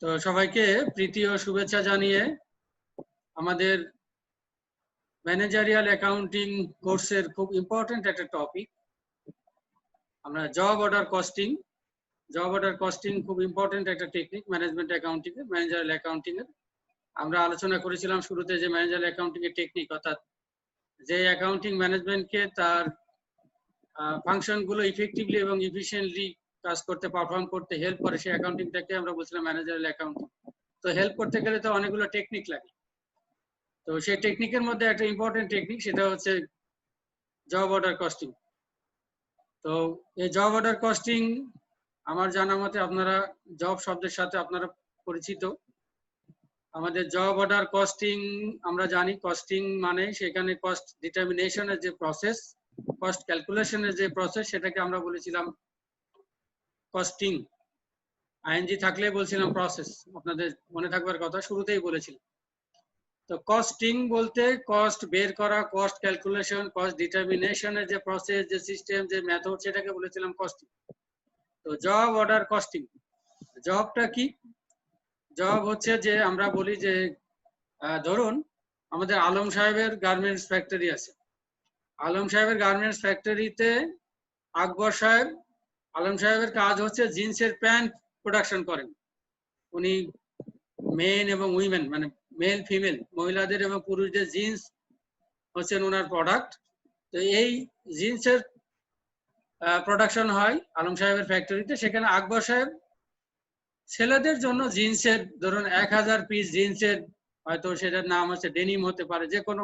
তো সবাইকে প্রীতি ও শুভেচ্ছা জানিয়ে আমাদের ম্যানেজারিয়াল অ্যাকাউন্টিং কোর্সের খুব ইম্পর্টেন্ট একটা টপিক আমরা জব অর্ডার কস্টিং খুব ইম্পর্টেন্ট একটা টেকনিক ম্যানেজমেন্ট অ্যাকাউন্টিং এর ম্যানেজারিয়াল অ্যাকাউন্টিং এর আমরা আলোচনা করেছিলাম শুরুতে যে ম্যানেজারিয়াল অ্যাকাউন্টিং এর টেকনিক অর্থাৎ যে অ্যাকাউন্টিং ম্যানেজমেন্টকে তার ফাংশন গুলো ইফেক্টিভলি এবং এফিশিয়েন্টলি কাজ করতে পারফর্ম করতে হেল্প করে সেই অ্যাকাউন্টিংটাকে আমরা বলছিলাম ম্যানেজারিয়াল অ্যাকাউন্টিং। তো হেল্প করতে গেলে তো অনেকগুলো টেকনিক লাগে, তো সেই টেকনিকের মধ্যে একটা ইম্পর্টেন্ট টেকনিক সেটা হচ্ছে জব অর্ডার কস্টিং। তো এই জব অর্ডার কস্টিং আমার জানা মতে আপনারা জব শব্দের সাথে আপনারা পরিচিত। আমাদের জব অর্ডার কস্টিং আমরা জানি কস্টিং মানে সেখানে কস্ট ডিটারমিনেশনের যে প্রসেস, কস্ট ক্যালকুলেশনের যে প্রসেস সেটাকে আমরা বলেছিলাম কস্টিং। আইএনজি থাকলে বলছিলাম প্রসেস, আপনাদের মনে থাকবার কথা শুরুতেই বলেছিলাম। তো কস্টিং বলতে কস্ট বের করা, কস্ট ক্যালকুলেশন, কস্ট ডিটারমিনেশনের যে প্রসেস, যে সিস্টেম, যে মেথড সেটাকে বলেছিলাম কস্টিং। তো জব অর্ডার কস্টিং, জবটা কি? জব হচ্ছে যে আমরা বলি যে ধরুন আমাদের আলম সাহেবের গার্মেন্টস ফ্যাক্টরি আছে। আলম সাহেবের গার্মেন্টস ফ্যাক্টরিতে আকবর সাহেব, আলম সাহেবের কাজ হচ্ছে জিন্সের প্যান্ট প্রোডাকশন করেন। উনি মেন এবং উইমেন মানে মেল ফিমেল মহিলাদের এবং পুরুষদের জিন্স হচ্ছেন ওনার প্রোডাক্ট। তো এই জিন্সের প্রোডাকশন হয় আলম সাহেবের ফ্যাক্টরিতে। সেখানে আকবর সাহেব ছেলেদের জন্য জিন্সের ধরুন 1000 পিস জিন্সের, হয়তো সেটার নাম হচ্ছে ডেনিম হতে পারে, যে কোনো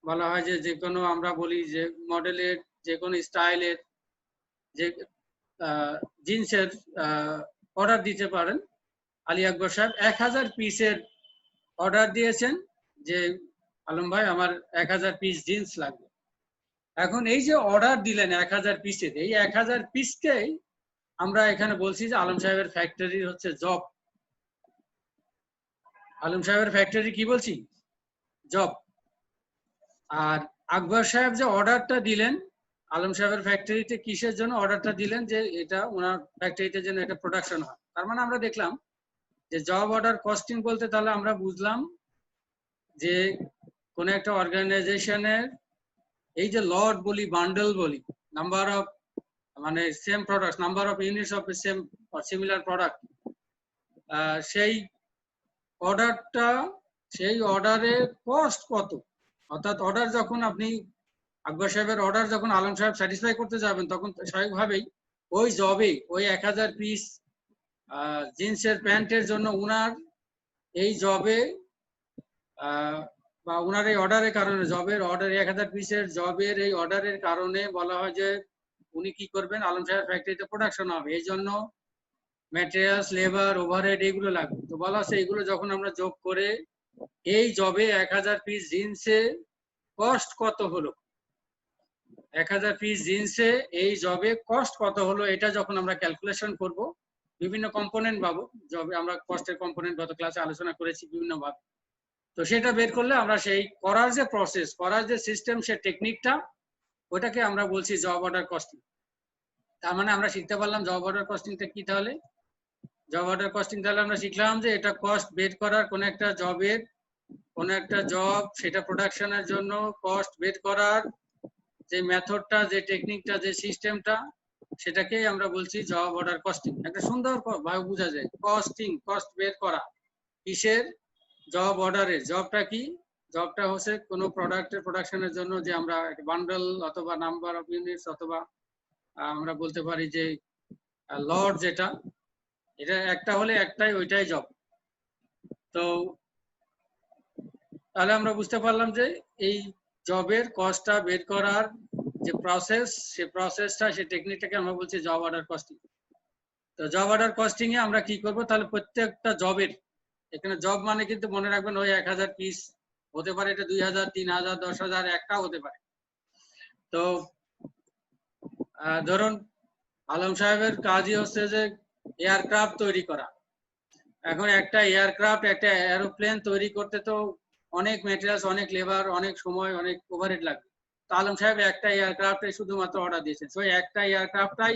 বলা হয় যে যে কোনো আমরা বলি যে মডেলের যে কোনো স্টাইলের যে জিন্সের অর্ডার দিতে পারেন। আলী আকবর সাহেব 1000 পিসের অর্ডার দিয়েছেন যে আলম ভাই আমার 1000 পিস জিন্স লাগবে। এখন এই যে অর্ডার দিলেন 1000 পিসের, এই 1000 পিসকেই আমরা এখানে বলছি যে আলম সাহেবের ফ্যাক্টরি হচ্ছে জব। আলম সাহেবের ফ্যাক্টরি কি বলছি? জব। আর আকবর সাহেব যে অর্ডারটা দিলেন আলম সাহেবের ফ্যাক্টরিতে, কিসের জন্য অর্ডারটা দিলেন? যে এটা ওনার ফ্যাক্টরিতে যেন এটা প্রোডাকশন হয়। তার মানে আমরা দেখলাম যে জব অর্ডার কস্টিং বলতে তাহলে আমরা বুঝলাম যে কোন একটা অর্গানাইজেশনের এই যে লট বলি, বান্ডেল বলি, নাম্বার অফ মানে same product, number of units of same or similar product, সেই অর্ডারটা, সেই অর্ডারের কস্ট কত। অর্থাৎ অর্ডার যখন আপনি আকবর সাহেবের অর্ডার যখন আলম সাহেব স্যাটিসফাই করতে যাবেন তখন স্বাভাবিকভাবেই ওই জবে ওই 1000 পিস জিন্সের প্যান্টের জন্য উনার এই জবে বা উনার এই অর্ডারের কারণে, জবের অর্ডার 1000 পিসের জবের এই অর্ডারের কারণে বলা হয় যে উনি কি করবেন, আলম সাহেব ফ্যাক্টরিতে প্রোডাকশন হবে, এই জন্য ম্যাটেরিয়ালস, লেবার, ওভারহেড এগুলো লাগবে। তো বলা আছে এগুলো যখন আমরা যোগ করে এই জবে 1000 পিস জিন্সে কস্ট কত হলো, 1000 পিস জিন্সে এই জবে কস্ট কত হলো, এটা যখন আমরা ক্যালকুলেশন করব বিভিন্ন কম্পোনেন্ট পাবো। জবে আমরা কস্টের কম্পোনেন্ট গত ক্লাসে আলোচনা করেছি বিভিন্ন ভাবে। তো সেটা বের করলে আমরা সেই করার যে প্রসেস, করার যে সিস্টেম, সে টেকনিকটা, ওটাকে আমরা বলছি জব অর্ডার কস্টিং। তার মানে আমরা শিখতে পারলাম জব অর্ডার কস্টিংটা কি। তাহলে জব অর্ডার কস্টিং তাহলে আমরা শিখলাম যে এটা কস্ট বের করার, কোন একটা জবের, কোন একটা জব সেটা প্রোডাকশনের জন্য কস্ট বের করার যে মেথডটা, যে টেকনিকটা, যে সিস্টেমটা, সেটাকেই আমরা বলছি জব অর্ডার কস্টিং। একটা সুন্দর ভাবে বোঝা যায় কস্টিং, কস্ট বের করা কিসের? জব অর্ডারের। জবটা কি? জবটা হচ্ছে কোনো প্রোডাক্টের প্রোডাকশনের জন্য যে আমরা বান্ডেল অথবা নাম্বার অফ ইউনিটস অথবা আমরা বলতে পারি যে লট, যেটা এটা একটা হলে একটাই, ওইটাই জব। তো তাহলে আমরা বুঝতে পারলাম যে এই জবের কস্টটা বের করার যে প্রসেস, সেই প্রসেসটা, সেই টেকনিকটাকে আমরা বলছি জব অর্ডার কস্টিং। তো জব অর্ডার কস্টিং এ আমরা কি করব? তাহলে প্রত্যেকটা জবের, এখানে জব মানে কিন্তু মনে রাখবেন ওই 1000 পিস হতে পারে, এটা 2000, 3000, 10,000, একটা হতে পারে। তো ধরুন আলম সাহেবের কাজই হচ্ছে যে এয়ারক্রাফট তৈরি করা। এখন একটা এয়ারক্রাফট, একটা এরোপ্লেন তৈরি করতে তো অনেক ম্যাটেরিয়ালস, অনেক লেবার, অনেক সময়, অনেক ওভারহেড লাগবে। তো আলম সাহেব একটা এয়ারক্রাফটে শুধুমাত্র অর্ডার দিয়েছেন, তো একটা এয়ারক্রাফটটাই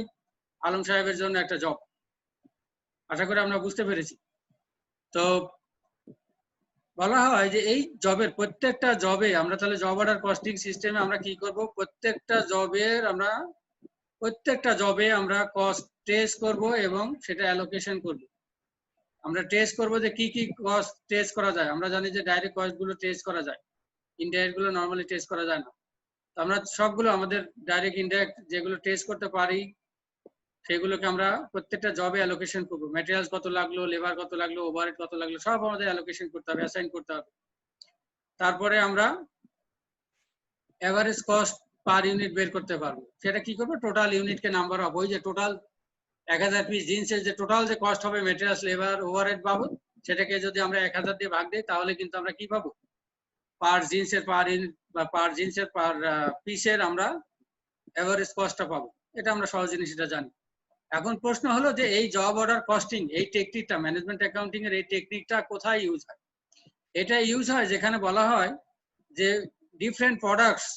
আলম সাহেবের জন্য একটা জব। আশা করি আমরা বুঝতে পেরেছি। তো বলা হয় যে এই জবের প্রত্যেকটা জবে আমরা তাহলে জব অর্ডার কস্টিং সিস্টেমে আমরা কি করব, প্রত্যেকটা জবে আমরা কস্ট ট্রেস করব এবং সেটা অ্যালোকেশন করব। আমরা ট্রেস করব যে কি কি কস্ট ট্রেস করা যায়। আমরা জানি যে ডাইরেক্ট কস্ট গুলো ট্রেস করা যায়, ইনডাইরেক্ট গুলো নরমালি ট্রেস করা যায় না। তো আমরা সবগুলো আমাদের ডাইরেক্ট ইনডাইরেক্ট যেগুলো ট্রেস করতে পারি সেগুলোকে আমরা প্রত্যেকটা জবে অ্যালোকেশন করব। ম্যাটেরিয়ালস কত লাগলো, লেবার কত লাগলো, ওভারহেড কত লাগলো, সব আমাদের অ্যালোকেশন করতে হবে, অ্যাসাইন করতে হবে। তারপরে আমরা এভারেজ কস্ট পার ইউনিট বের করতে পারবো। সেটা কি করবো, টোটাল ইউনিটকে নাম্বার অফ, ওই যে টোটাল 1000 পিস জিন্সের যে টোটাল যে কস্ট হবে ম্যাটেরিয়ালস লেবার ওভারহেড বাবদ, সেটাকে যদি আমরা 1000 দিয়ে ভাগ দিই তাহলে কিন্তু আমরা কি পাবো, পার জিন্সের পার ইউনিট বা পার জিন্সের পার পিসের আমরা এভারেজ কস্টটা পাবো। এটা আমরা সহজ জিনিস, এটা জানি। এখন প্রশ্ন হলো যে এই জব অর্ডার কস্টিং, এই টেকনিকটা ম্যানেজমেন্ট অ্যাকাউন্টিং এর এই টেকনিকটা কোথায় ইউজ হয়? এটা ইউজ হয় যেখানে বলা হয় যে ডিফারেন্ট প্রোডাক্টস,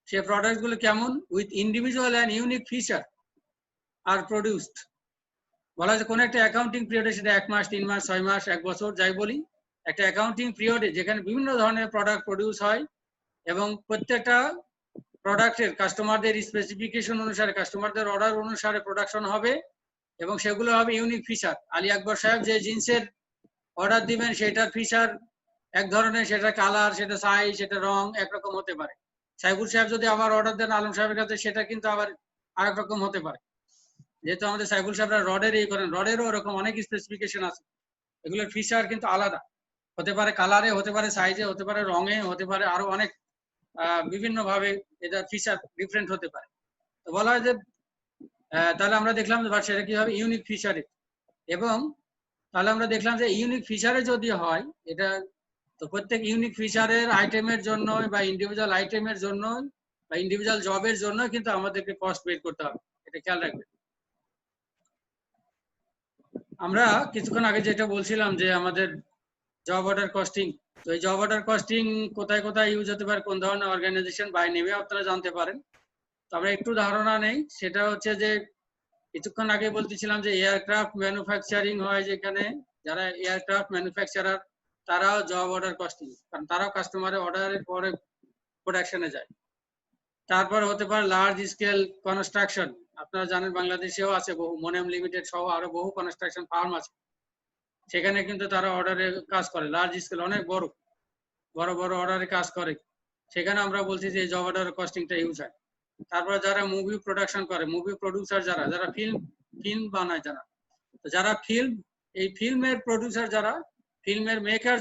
সে প্রোডাক্ট গুলো কেমন, with individual and unique feature are produced. বলা হয় যে কোনো একটা অ্যাকাউন্টিং পিরিয়ডে, সেটা 1 মাস, 3 মাস, 6 মাস, 1 বছর যাই বলি, একটা অ্যাকাউন্টিং পিরিয়ডে যেখানে বিভিন্ন ধরনের প্রোডাক্ট প্রডিউস হয় এবং প্রত্যেকটা প্রোডাক্টের কাস্টমারদের স্পেসিফিকেশন অনুসারে, কাস্টমারদের অর্ডার অনুসারে প্রোডাকশন হবে এবং সেগুলো হবে ইউনিক ফিচার। আলী আকবর সাহেব যে জিন্সের অর্ডার দিবেন সেটার ফিচার এক ধরনের, সেটা কালার, সেটা সাইজ, সেটা রং একরকম হতে পারে। সাইফুল সাহেব যদি আবার অর্ডার দেন আলম সাহেবের কাছে, সেটা কিন্তু আবার আরেক রকম হতে পারে। যেহেতু আমাদের সাইফুল সাহেবরা রডের এই করেন, রডেরও ওরকম অনেক স্পেসিফিকেশন আছে, এগুলোর ফিচার কিন্তু আলাদা হতে পারে, কালারে হতে পারে, সাইজে হতে পারে, রঙে হতে পারে, আরো অনেক বিভিন্ন ভাবে এটা ফিচার ডিফারেন্ট হতে পারে। তো বলা হয় যে তাহলে আমরা দেখলাম সেটা কি হবে, ইউনিক ফিচারে। এবং তাহলে আমরা দেখলাম যে ইউনিক ফিচারে যদি হয় এটা, তো প্রত্যেক ইউনিক ফিচারের আইটেমের জন্য বা ইন্ডিভিজুয়াল আইটেমের জন্য বা ইন্ডিভিজুয়াল জবের জন্য কিন্তু আমাদেরকে কস্ট বের করতে হবে, এটা খেয়াল রাখবেন। আমরা কিছুক্ষণ আগে যেটা বলছিলাম যে আমাদের জব অর্ডার কস্টিং, তো এই জব অর্ডার কস্টিং কোথায় কোথায় ইউজ হতে পারে, কোন ধরনের অর্গানাইজেশন বাই নেমে আপনারা জানতে পারেন। তো আমরা একটু ধারণা নেই, সেটা হচ্ছে যে কিছুক্ষণ আগে বলতেছিলাম যে এয়ারক্রাফট ম্যানুফ্যাকচারিং হয়, যেখানে যারা এয়ারক্রাফট ম্যানুফ্যাকচারার তারাও জব অর্ডার কস্টিং, কারণ তারাও কাস্টমারের অর্ডারের পরে প্রোডাকশনে যায়। তারপর হতে পারে লার্জ স্কেল কনস্ট্রাকশন, আপনারা জানেন বাংলাদেশেও আছে বহু, মোনেম লিমিটেড সহ আরো বহু কনস্ট্রাকশন ফার্ম আছে, সেখানে কিন্তু তারা অর্ডারের কাজ করে, লার্জ স্কেল অনেক বড় বড় বড় অর্ডারে কাজ করে, সেখানে আমরা বলছি যে জব অর্ডার কস্টিংটা ইউজ হয়। তারপরে যারা মুভি প্রোডাকশন করে, মুভি প্রডিউসার, যারা ফিল্ম বানায়, যারা এই ফিল্মের প্রডিউসার, যারা ফিল্মের মেকার,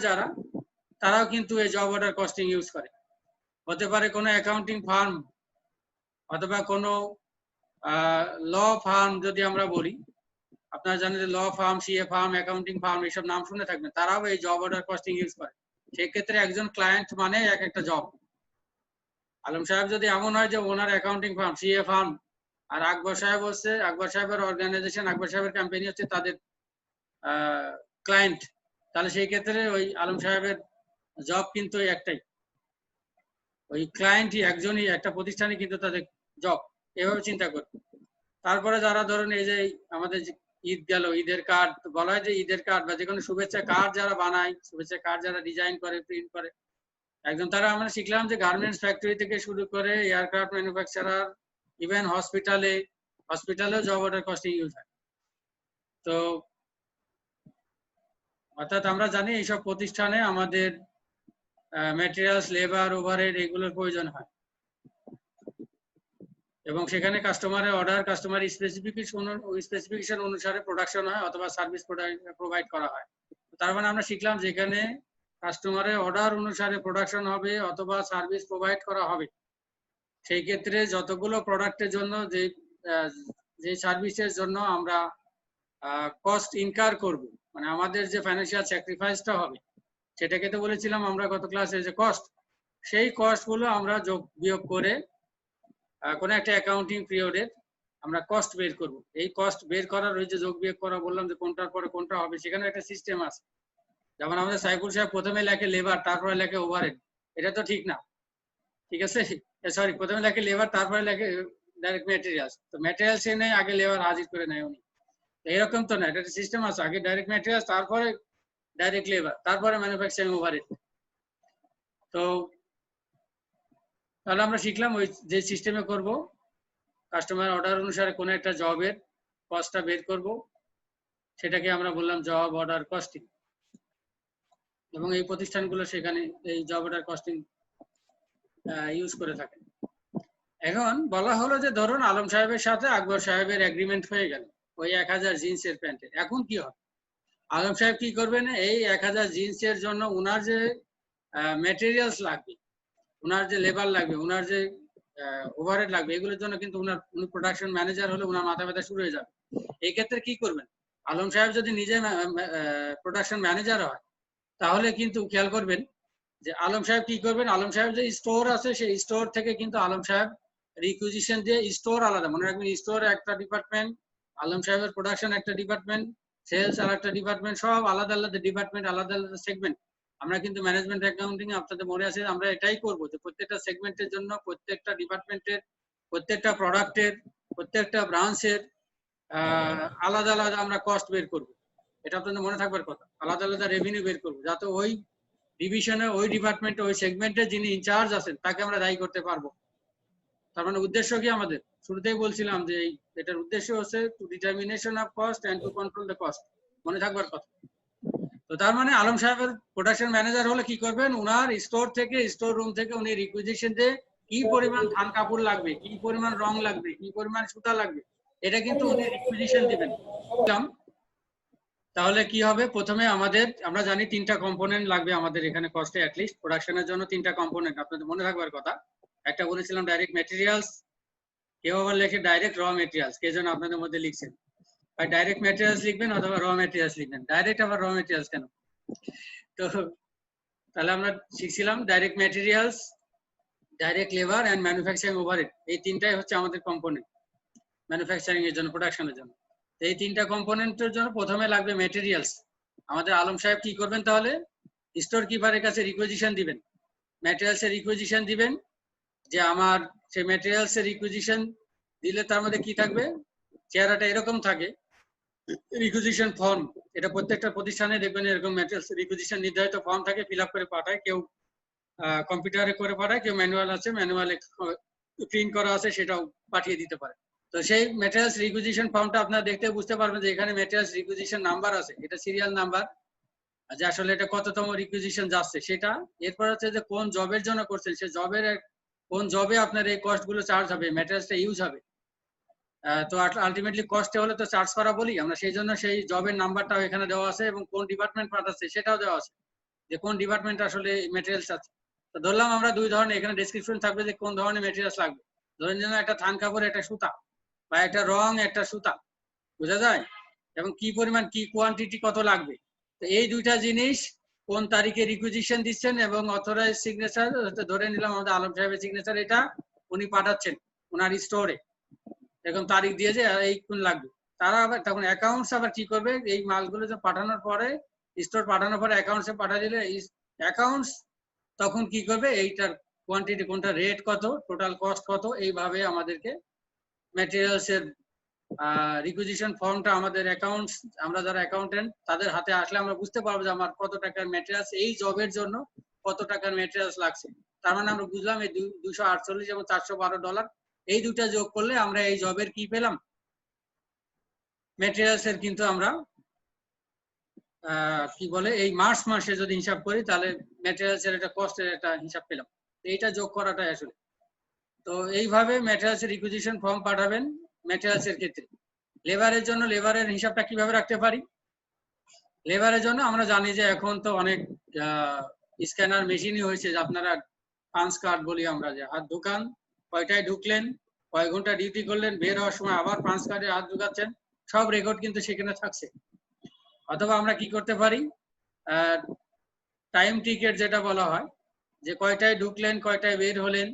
তারাও কিন্তু এই জব অর্ডার কস্টিং ইউজ করে। হতে পারে কোনো অ্যাকাউন্টিং ফার্ম অথবা কোনো ল ফার্ম, যদি আমরা বলি, আপনারা জানেন যে law firm, CA firm, accounting firm, এইসব নাম শুনে থাকবেন, তারাও এই জব অর্ডার কস্টিং ইউজ করে। সেক্ষেত্রে একজন ক্লায়েন্ট মানে এক একটা জব। আলম সাহেব যদি এমন হয় যে ওনার অ্যাকাউন্টিং ফার্ম, সিএ ফার্ম, আর আকবর সাহেব হচ্ছে, আকবর সাহেবের অর্গানাইজেশন, আকবর সাহেবের কোম্পানি হচ্ছে তাদের ক্লায়েন্ট, তাহলে সেই ক্ষেত্রে ওই আলম সাহেবের জব কিন্তু একটাই, ওই ক্লায়েন্টই একজনই, একটা প্রতিষ্ঠানে কিন্তু তাদের জব, এভাবে চিন্তা করবে। তারপরে যারা ধরুন এই যে আমাদের ঈদ গেল, ঈদের কার্ড বলা হয় যে ঈদের কার্ড বা যে কোনো শুভেচ্ছা কার্ড যারা বানায়, শুভেচ্ছা কার্ড যারা ডিজাইন করে, প্রিন্ট করে, একজন, তারা আমরা শিখলাম যে গার্মেন্টস ফ্যাক্টরি থেকে শুরু করে এয়ারক্রাফট ম্যানুফ্যাকচারার, ইভেন হসপিটালেও জব অর্ডার কস্টিং ইউজ হয়। তো অর্থাৎ আমরা জানি এইসব প্রতিষ্ঠানে আমাদের ম্যাটেরিয়ালস, লেবার, ওভারহেড এগুলোর প্রয়োজন হয় এবং সেখানে কাস্টমারের অর্ডার, কাস্টমার স্পেসিফিকেশন অনুসারে প্রোডাকশন হয় অথবা সার্ভিস প্রোভাইড করা হয়। তার মানে আমরা শিখলাম যেখানে কাস্টমারের অর্ডার অনুসারে প্রোডাকশন হবে অথবা সার্ভিস প্রোভাইড করা হবে, সেই ক্ষেত্রে যতগুলো প্রোডাক্টের জন্য যে সার্ভিসের জন্য আমরা কস্ট ইনকার করব, মানে আমাদের যে ফাইন্যান্সিয়াল স্যাক্রিফাইসটা হবে, সেটাকে তো বলেছিলাম আমরা গত ক্লাসে যে কস্ট, সেই কস্টগুলো আমরা যোগ বিয়োগ করে কোনো একটা অ্যাকাউন্টিং পিরিয়ডের আমরা কস্ট বের করব। এই কস্ট বের করার ওই যে যোগ বিয়োগ করা বললাম যে কোনটার পরে কোনটা হবে, সেখানে একটা সিস্টেম আছে। যেমন আমাদের সাইফুল সাহেব প্রথমে লেখে লেবার, তারপরে লেখে ওভারহেড, এটা তো ঠিক না, ঠিক আছে, সরি, প্রথমে লেখে লেবার, তারপরে লেখে ডাইরেক্ট ম্যাটেরিয়ালস, তো ম্যাটেরিয়ালস এনে আগে লেবার হাজির করে নেয় উনি, এরকম তো না, এটা সিস্টেম আছে, আগে ডাইরেক্ট ম্যাটেরিয়ালস, তারপরে ডাইরেক্ট লেবার, তারপরে ম্যানুফ্যাকচারিং ওভারহেড। তো তাহলে আমরা শিখলাম ওই যে সিস্টেমে করব, কাস্টমার অর্ডার অনুসারে কোনো একটা জবের কস্টটা বের করব, সেটাকে আমরা বললাম জব অর্ডার কস্টিং। এবং এই প্রতিষ্ঠানগুলো সেখানে এই জব অর্ডার কস্টিং ইউজ করে থাকে। এখন বলা হলো যে ধরুন আলম সাহেবের সাথে আকবর সাহেবের এগ্রিমেন্ট হয়ে গেল ওই 1000 জিন্সের প্যান্টের। এখন কি হবে? আলম সাহেব কি করবেন, এই 1000 জিন্সের জন্য উনার যে ম্যাটেরিয়ালস লাগবে, উনার যে লেবার লাগবে, উনার যে ওভারহেড লাগবে, এগুলোর জন্য কিন্তু উনি প্রোডাকশন ম্যানেজার হলে উনার মাথা ব্যথা শুরু হয়ে যাবে। এই ক্ষেত্রে কি করবেন, আলম সাহেব যদি নিজে প্রোডাকশন ম্যানেজার হয়, তাহলে কিন্তু খেয়াল করবেন যে আলম সাহেব কি করবেন, আলম সাহেব যে স্টোর আছে সেই স্টোর থেকে কিন্তু আলম সাহেব রিকুইজিশন দিয়ে, স্টোর আলাদা, মনে রাখবেন স্টোর একটা ডিপার্টমেন্ট, আলম সাহেবের প্রোডাকশন একটা ডিপার্টমেন্ট, সেলস আর একটা ডিপার্টমেন্ট, সব আলাদা আলাদা ডিপার্টমেন্ট, আলাদা আলাদা সেগমেন্ট। আমরা কিন্তু ম্যানেজমেন্ট অ্যাকাউন্টিং আপনাদের মনে আছে আমরা এটাই করব, যে প্রত্যেকটা সেগমেন্টের জন্য, প্রত্যেকটা ডিপার্টমেন্টের, প্রত্যেকটা প্রোডাক্টের, প্রত্যেকটা ব্রাঞ্চের আলাদা আলাদা আমরা কস্ট বের করব। এটা আপনাদের মনে থাকবার কথা, আলাদা আলাদা রেভিনিউ বের করব, যাতে ওই ডিভিশনে, ওই ডিপার্টমেন্টে, ওই সেগমেন্টে যিনি ইনচার্জ আছেন তাকে আমরা দায়ী করতে পারবো। তার মানে উদ্দেশ্য কি আমাদের, শুরুতেই বলছিলাম যে এটার উদ্দেশ্য হচ্ছে to determination of cost and to control the cost, মনে থাকবার কথা। তো তার মানে আলম সাহেবের প্রোডাকশন ম্যানেজার হলে কি করবেন, উনার স্টোর থেকে, স্টোর রুম থেকে উনি রিকুইজিশন দিয়ে কি পরিমাণ ধান কাপড় লাগবে, কি পরিমাণ রং লাগবে, কি পরিমাণ সুতা লাগবে, এটা কিন্তু উনি রিকুইজিশন দিবেন। তাহলে কি হবে, প্রথমে আমাদের, আমরা জানি 3টা কম্পোনেন্ট লাগবে আমাদের এখানে কস্টে, অ্যাটলিস্ট প্রোডাকশনের জন্য 3টা কম্পোনেন্ট আপনাদের মনে থাকবার কথা। একটা বলেছিলাম ডাইরেক্ট ম্যাটেরিয়ালস, কেউ আবার লেখে ডাইরেক্ট র ম্যাটেরিয়ালস, কে যেন আপনাদের মধ্যে লিখছেন, বা ডাইরেক্ট ম্যাটেরিয়ালস লিখবেন অথবা র ম্যাটেরিয়ালস লিখবেন, ডাইরেক্ট আবার র ম্যাটেরিয়ালস কেন? তো তাহলে আমরা শিখছিলাম direct materials, direct labour and manufacturing overhead, এই 3টাই হচ্ছে আমাদের কম্পোনেন্ট ম্যানুফ্যাকচারিং এর জন্য, প্রোডাকশনের জন্য। এই 3টা কম্পোনেন্টের জন্য প্রথমে লাগবে ম্যাটেরিয়ালস। আমাদের আলম সাহেব কি করবেন, তাহলে স্টোর কিপারের কাছে রিকুইজিশন দিবেন, ম্যাটেরিয়ালস এর রিকুইজিশন দিবেন, যে আমার সেই ম্যাটেরিয়ালস এর রিকুইজিশন দিলে তার মধ্যে কি থাকবে, চেহারাটা এরকম থাকে, রিকুইজিশন ফর্ম। এটা প্রত্যেকটা প্রতিষ্ঠানে দেখবেন এরকম ম্যাটেরিয়ালস রিকুইজিশন নির্ধারিত ফর্ম থাকে, ফিল আপ করে পাঠায়, কেউ কম্পিউটারে করে পাঠায়, কেউ ম্যানুয়াল আছে, ম্যানুয়ালে প্রিন্ট করা আছে, সেটাও পাঠিয়ে দিতে পারে। তো সেই ম্যাটেরিয়ালস রিকুইজিশন ফর্মটা আপনারা দেখতে বুঝতে পারবেন যে এখানে ম্যাটেরিয়ালস রিকুইজিশন নাম্বার আছে, এটা সিরিয়াল নাম্বার, যে আসলে এটা কততম রিকুইজিশন যাচ্ছে সেটা। এরপর হচ্ছে যে কোন জবের জন্য করছেন, সে জবের কোন জবে আপনার এই কস্ট গুলো চার্জ হবে, ম্যাটেরিয়ালসটা ইউজ হবে। তো আলটিমেটলি কস্টে হলে তো চার্জ করা বলি আমরা, সেই জন্য সেই জবের নাম্বারটাও এখানে দেওয়া আছে, এবং কোন ডিপার্টমেন্ট পাঠাচ্ছে সেটাও দেওয়া আছে, যে কোন ডিপার্টমেন্ট আসলে ম্যাটেরিয়ালস আছে। তো ধরলাম আমরা 2 ধরনের, এখানে ডেসক্রিপশন থাকবে যে কোন ধরনের ম্যাটেরিয়ালস লাগবে। ধরেন যেন একটা থান কাপড়, একটা সুতা, বা একটা রং, একটা সুতা, বোঝা যায়, এবং কি পরিমাণ, কি কোয়ান্টিটি কত লাগবে। তো এই 2টা জিনিস কোন তারিখে রিকুইজিশন দিচ্ছেন এবং অথরাইজ সিগনেচার, ধরে নিলাম আমাদের আলম সাহেবের সিগনেচার, এটা উনি পাঠাচ্ছেন ওনার স্টোরে, এরকম তারিখ দিয়ে যে এই কোন লাগবে। তারা আবার তখন অ্যাকাউন্টস আবার কি করবে, এই মালগুলো যে পাঠানোর পরে, স্টোর পাঠানোর পরে অ্যাকাউন্টসে পাঠিয়ে দিলে অ্যাকাউন্টস তখন কি করবে, এইটার কোয়ান্টিটি কোনটা, রেট কত, টোটাল কস্ট কত, এইভাবে আমাদেরকে ম্যাটেরিয়ালস এর রিকুইজিশন ফর্মটা আমাদের অ্যাকাউন্টস, আমরা যারা অ্যাকাউন্টেন্ট তাদের হাতে আসলে আমরা বুঝতে পারবো যে আমার কত টাকার ম্যাটেরিয়ালস, এই জবের জন্য কত টাকার ম্যাটেরিয়ালস লাগছে। তার মানে আমরা বুঝলাম এই 248 এবং $412, এই 2টা যোগ করলে আমরা এই জবের কি পেলাম, ম্যাটেরিয়ালস এর কিন্তু আমরা কি বলে, এই মার্চ মাসে যদি হিসাব করি তাহলে ম্যাটেরিয়ালস এর একটা কস্টের একটা হিসাব পেলাম। এইটা যোগ করাটাই আসলে। তো এইভাবে ম্যাটেরিয়ালস এর রিকুইজিশন ফর্ম পাঠাবেন ম্যাটেরিয়ালস এর ক্ষেত্রে। লেবারের জন্য লেবারের হিসাবটা কিভাবে রাখতে পারি, লেবারের জন্য আমরা জানি যে এখন তো অনেক স্ক্যানার মেশিনই হয়েছে, যে আপনারা পাঞ্চ কার্ড বলি আমরা, যে হাত ঢুকান, কয়টায় ঢুকলেন, কয় ঘন্টা ডিউটি করলেন, বের হওয়ার সময় আবার পাঞ্চ কার্ডে হাত ঢুকাচ্ছেন, সব রেকর্ড কিন্তু সেখানে থাকছে। অথবা আমরা কি করতে পারি, টাইম টিকেট যেটা বলা হয়, যে কয়টায় ঢুকলেন, কয়টায় বের হলেন,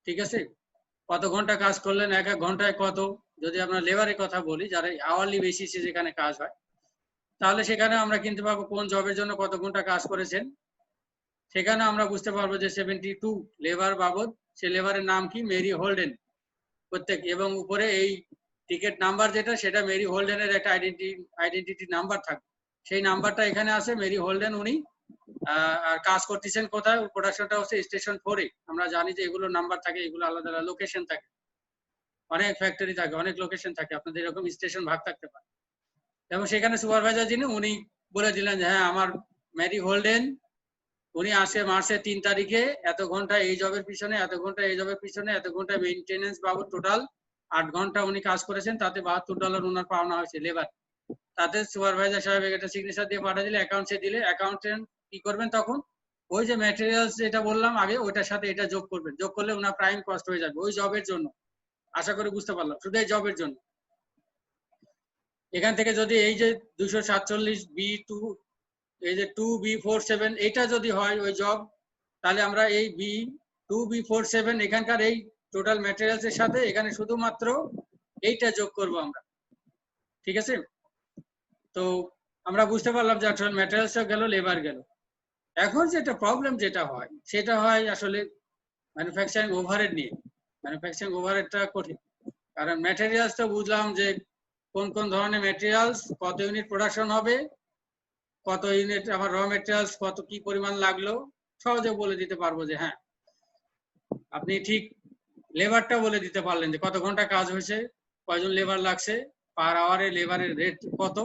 ঠিক আছে, কত ঘন্টা কাজ করলেন, এক এক ঘন্টায় কত। যদি আমরা লেবারের কথা বলি, যারা আওয়ারলি বেসিসে যেখানে কাজ হয়, তাহলে সেখানে আমরা কিনতে পারবো কোন জবের জন্য কত ঘন্টা কাজ করেছেন। সেখানে আমরা বুঝতে পারবো যে 72 লেবার বাবদ, সে লেবারের নাম কি, মেরি হোল্ডেন প্রত্যেক, এবং উপরে এই টিকিট নাম্বার যেটা সেটা মেরি হোল্ডেনের একটা আইডেন্টিটি নাম্বার থাকবে, সেই নাম্বারটা এখানে আছে। মেরি হোল্ডেন উনি আর কাজ করতেছেন কোথায়, প্রোডাকশনটা হচ্ছে স্টেশন 4-এ। আমরা জানি যে এগুলো নাম্বার থাকে, এগুলো আলাদা আলাদা লোকেশন থাকে, অনেক ফ্যাক্টরি থাকে, অনেক লোকেশন থাকে, আপনাদের এরকম স্টেশন ভাগ থাকতে পারে। এবং সেখানে সুপারভাইজার যিনি উনি বলে দিলেন যে হ্যাঁ আমার মেরি হোল্ডেন উনি আসে মার্চের 3 তারিখে এত ঘন্টা এই জবের পিছনে, এত ঘন্টা এই জবের পিছনে, এত ঘন্টা মেইনটেনেন্স বাবদ টোটাল 8 ঘন্টা উনি কাজ করেছেন, তাতে $72 ওনার পাওনা হয়েছে লেবার। তাতে সুপারভাইজার সাহেব একটা সিগনেচার দিয়ে পাঠিয়ে দিলে, অ্যাকাউন্টসে দিলে, অ্যাকাউন্টেন্ট কি করবেন তখন ওই যে ম্যাটেরিয়ালস যেটা বললাম আগে ওইটার সাথে এটা যোগ করবেন, যোগ করলে ওনার প্রাইম কস্ট হয়ে যাবে ওই জবের জন্য। আশা করি বুঝতে পারলাম, শুধু এই জবের জন্য। এখান থেকে যদি এই যে 247B2 এই যে 2B47 এটা যদি হয় ওই জব, তাহলে আমরা এই 2B47 এখানকার এই টোটাল ম্যাটেরিয়ালস এর সাথে এখানে শুধুমাত্র এইটা যোগ করব আমরা, ঠিক আছে? তো আমরা বুঝতে পারলাম যে আসলে ম্যাটেরিয়ালসটা গেল, লেবার গেল। এখন যেটা প্রবলেম যেটা হয় সেটা হয় আসলে ম্যানুফ্যাকচারিং ওভারহেড নিয়ে। ম্যানুফ্যাকচারিং ওভারহেডটা কঠিন, কারণ ম্যাটেরিয়ালস তো বুঝলাম যে কোন কোন ধরনের ম্যাটেরিয়ালস, কত ইউনিট প্রোডাকশন হবে, কত ইউনিট আমার র ম্যাটেরিয়ালস, কত কি পরিমাণ লাগলো, সহজে বলে দিতে পারবো যে হ্যাঁ। আপনি ঠিক লেবারটা বলে দিতে পারলেন যে কত ঘন্টা কাজ হয়েছে, কয়জন লেবার লাগছে, পার আওয়ারে লেবারের রেট কত,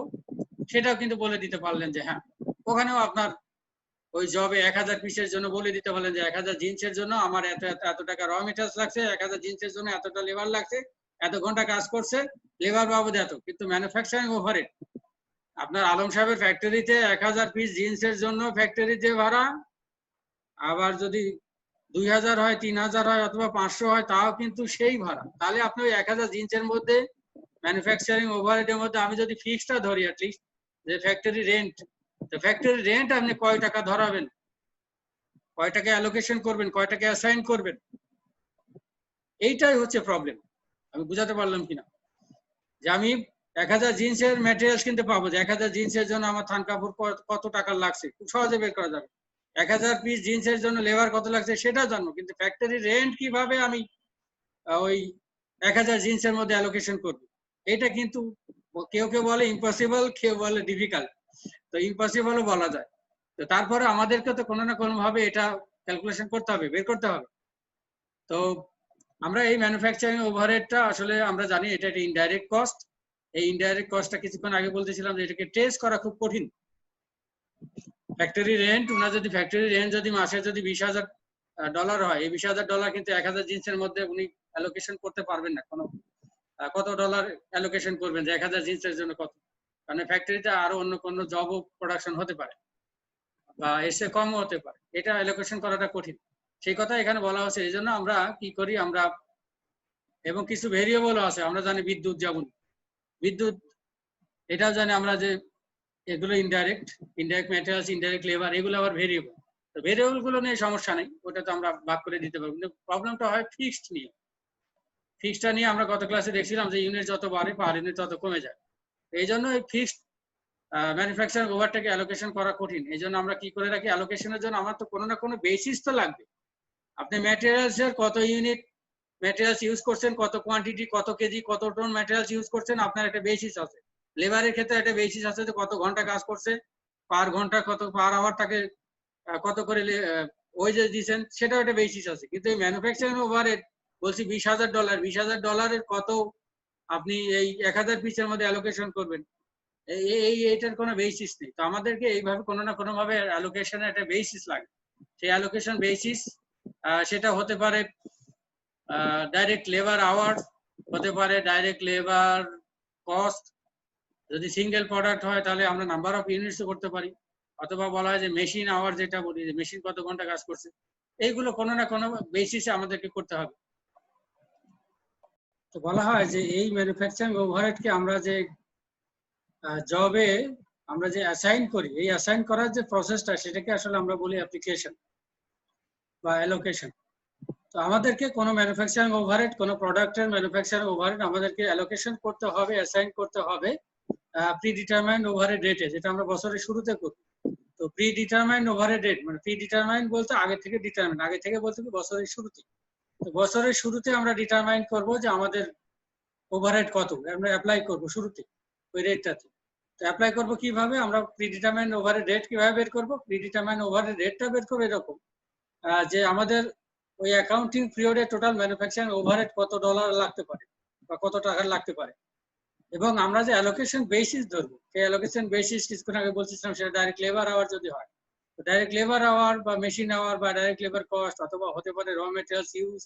সেটাও কিন্তু বলে দিতে পারলেন যে হ্যাঁ। ওখানেও আপনার ওই জবে 1000 পিসের জন্য বলে দিতে পারলেন যে 1000 জিন্সের জন্য আমার এত টাকা র মেটেরিয়ালস লাগছে, 1000 জিন্সের জন্য এতটা লেবার লাগছে, এত ঘন্টা কাজ করছে, লেবার বাবদ এত। কিন্তু ম্যানুফ্যাকচারিং ওভারহেড আপনার আলম সাহেবের ফ্যাক্টরিতে 1000 পিস জিন্সের জন্য ফ্যাক্টরির যে ভাড়া, আবার যদি 2000 হয়, 3000 হয়, অথবা 500 হয়, তাও কিন্তু সেই ভাড়া। তাহলে আপনি ওই 1000 জিন্সের মধ্যে ম্যানুফ্যাকচারিং ওভারহেডের মধ্যে আমি যদি ফিক্সটা ধরি অ্যাটলিস্ট যে ফ্যাক্টরি রেন্ট, তো ফ্যাক্টরি রেন্ট আপনি কয় টাকা ধরাবেন, কয় টাকা অ্যালোকেশন করবেন, কয় টাকা অ্যাসাইন করবেন, এইটাই হচ্ছে প্রবলেম। আমি বুঝাতে পারলাম কিনা? যে আমি 1000 জিন্সের ম্যাটেরিয়ালস কিনতে পাবো, যে 1000 জিন্সের জন্য আমার থান কাপড় কত টাকা লাগছে খুব সহজে বের করা যাবে। 1000 পিস জিন্সের জন্য লেবার কত লাগছে সেটা জানবো, কিন্তু ফ্যাক্টরি রেন্ট কিভাবে আমি ওই 1000 জিন্সের মধ্যে অ্যালোকেশন করবো, এটা কিন্তু কেউ কেউ বলে ইম্পসিবল, কেউ বলে ডিফিকাল্ট। তো ইম্পসিবলও বলা যায়। তো তারপরে আমাদেরকে তো কোনো না কোনো ভাবে এটা ক্যালকুলেশন করতে হবে, বের করতে হবে। তো আমরা এই ম্যানুফ্যাকচারিং ওভারহেডটা আসলে আমরা জানি এটা একটা ইনডাইরেক্ট কস্ট। এই ইনডাইরেক্ট কস্টটা কিছুক্ষণ আগে বলতেছিলাম যে এটাকে ট্রেস করা খুব কঠিন। ফ্যাক্টরি রেন্ট, ওনার যদি ফ্যাক্টরি রেন্ট যদি মাসে যদি $20,000 হয়, এই $20,000 কিন্তু 1000 জিন্সের মধ্যে উনি অ্যালোকেশন করতে পারবেন না। কোনো কত ডলার অ্যালোকেশন করবেন যে 1000 জিন্সের জন্য কত, কারণ ফ্যাক্টরিতে আরো অন্য কোনো জবও প্রোডাকশন হতে পারে বা এসে কমও হতে পারে, এটা অ্যালোকেশন করাটা কঠিন। সেই কথা এখানে বলা হচ্ছে। এই জন্য আমরা কি করি, আমরা এবং কিছু ভেরিয়েবলও আছে, আমরা জানি বিদ্যুৎ, যেমন বিদ্যুৎ এটাও জানি আমরা যে এগুলো ইনডাইরেক্ট ম্যাটেরিয়ালস, ইনডাইরেক্ট লেবার, এগুলো আবার ভেরিয়েবল। তো ভেরিয়েবল গুলো নিয়ে সমস্যা নেই, ওটা তো আমরা ভাগ করে দিতে পারবো। কিন্তু প্রবলেমটা হয় ফিক্সড নিয়ে। ফিক্সডটা নিয়ে আমরা গত ক্লাসে দেখছিলাম যে ইউনিট যত বাড়ে পার ইউনিট তত কমে যায়। এই জন্য এই ফিক্সড ম্যানুফ্যাকচারিং ওভারটাকে অ্যালোকেশন করা কঠিন। এই জন্য আমরা কি করে রাখি, অ্যালোকেশনের জন্য আমার তো কোনো না কোনো বেসিস তো লাগবে। আপনি ম্যাটেরিয়ালস এর কত ইউনিট ম্যাটেরিয়ালস ইউজ করছেন, কত কোয়ান্টিটি, কত কেজি, কত টন ম্যাটেরিয়ালস ইউজ করছেন, আপনার একটা বেসিস আছে। লেবারের ক্ষেত্রে একটা বেসিস আছে যে কত ঘন্টা কাজ করছে, পার ঘন্টা কত, পার আওয়ার তাকে কত করে ওয়েজেস দিচ্ছেন, সেটাও একটা বেসিস আছে। কিন্তু এই ম্যানুফ্যাকচারিং ওভারহেড বলছি $20,000, $20,000 কত আপনি এই 1000 পিসের মধ্যে অ্যালোকেশন করবেন, এইটার কোনো বেসিস নেই। তো আমাদেরকে এইভাবে কোনো না কোনো ভাবে অ্যালোকেশনের একটা বেসিস লাগে। সেই অ্যালোকেশন বেসিস সেটা হতে পারে ডাইরেক্ট লেবার আওয়ার, হতে পারে ডাইরেক্ট লেবার কস্ট, যদি সিঙ্গেল প্রোডাক্ট হয় তাহলে আমরা নাম্বার অফ ইউনিটস করতে পারি, অথবা বলা হয় যে মেশিন আওয়ার, যেটা বলি যে মেশিন কত ঘন্টা কাজ করছে। এইগুলো কোনো না কোনো বেসিসে আমাদেরকে করতে হবে। তো বলা হয় যে এই ম্যানুফ্যাকচারিং ওভারহেডকে আমরা যে জবে আমরা যে অ্যাসাইন করি, এই অ্যাসাইন করার যে প্রসেসটা সেটাকে আসলে আমরা বলি অ্যাপ্লিকেশন বা অ্যালোকেশন। তো আমাদেরকে কোনো ম্যানুফ্যাকচারিং ওভারহেড, কোনো প্রোডাক্টের ম্যানুফ্যাকচারিং ওভারহেড আমাদেরকে অ্যালোকেশন করতে হবে, অ্যাসাইন করতে হবে প্রিডিটারমাইন্ড ওভারহেড রেটে, যেটা আমরা বছরের শুরুতে করি। তো প্রিডিটারমাইন্ড ওভারহেড রেট মানে প্রিডিটারমাইন্ড বলতে আগে থেকে ডিটারমাইন্ড, আগে থেকে বলতে কি বছরের শুরুতে। তো বছরের শুরুতে আমরা ডিটারমাইন করব যে আমাদের ওভারহেড কত আমরা অ্যাপ্লাই করব শুরুতে ওই রেটটাতে। তো অ্যাপ্লাই করব কিভাবে, আমরা প্রিডিটারমাইন্ড ওভারহেড রেট কিভাবে বের করব, প্রিডিটারমাইন্ড ওভারহেড রেটটা বের করব এরকম যে আমাদের ওই অ্যাকাউন্টিং পিরিয়ডে টোটাল ম্যানুফ্যাকচারিং ওভারহেড কত ডলার লাগতে পারে বা কত টাকার লাগতে পারে, এবং আমরা যে অ্যালোকেশন বেসিস ধরবো সেই অ্যালোকেশন বেসিস কিছুক্ষণ আগে বলছিলাম সেটা ডাইরেক্ট লেবার আওয়ার যদি হয়, ডাইরেক্ট লেবার আওয়ার বা মেশিন আওয়ার বা ডাইরেক্ট লেবার কস্ট, অথবা হতে পারে র মেটেরিয়ালস ইউজ,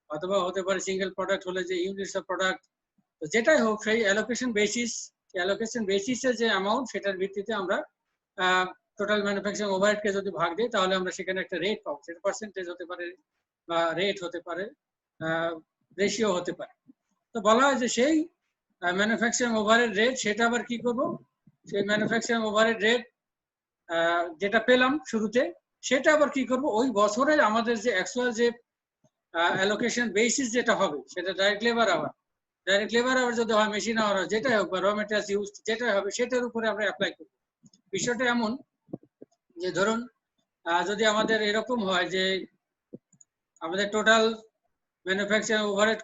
অথবা হতে পারে সিঙ্গেল প্রোডাক্ট হলে যে ইউনিটস অফ প্রোডাক্ট, তো যেটাই হোক সেই অ্যালোকেশন বেসিসে যে অ্যামাউন্ট সেটার ভিত্তিতে আমরা টোটাল ম্যানুফ্যাকচারিং ওভারহেডকে যদি ভাগ দিই তাহলে আমরা সেখানে একটা রেট পাবো, সেটা পার্সেন্টেজ হতে পারে বা রেট হতে পারে, রেশিও হতে পারে। তো বলা হয় যে সেই ম্যানুফ্যাকচারিং ওভারহেড রেট সেটা আবার কি করব, সেই ম্যানুফ্যাকচারিং ওভারহেড রেট যেটা পেলাম শুরুতে সেটা আবার কি করব ওই বছরের আমাদের যে অ্যাকচুয়াল যে অ্যালোকেশন বেসিস যেটা হবে সেটা ডাইরেক্ট লেবার আওয়ার যদি হয়, মেশিন আওয়ার হয়, যেটাই হোক বা র মেটেরিয়ালস ইউজ যেটাই হবে সেটার উপরে আমরা অ্যাপ্লাই করব। বিষয়টা এমন যে ধরুন যদি আমাদের এরকম হয় যে আমাদের টোটাল ম্যানুফ্যাকচারিং ওভারহেড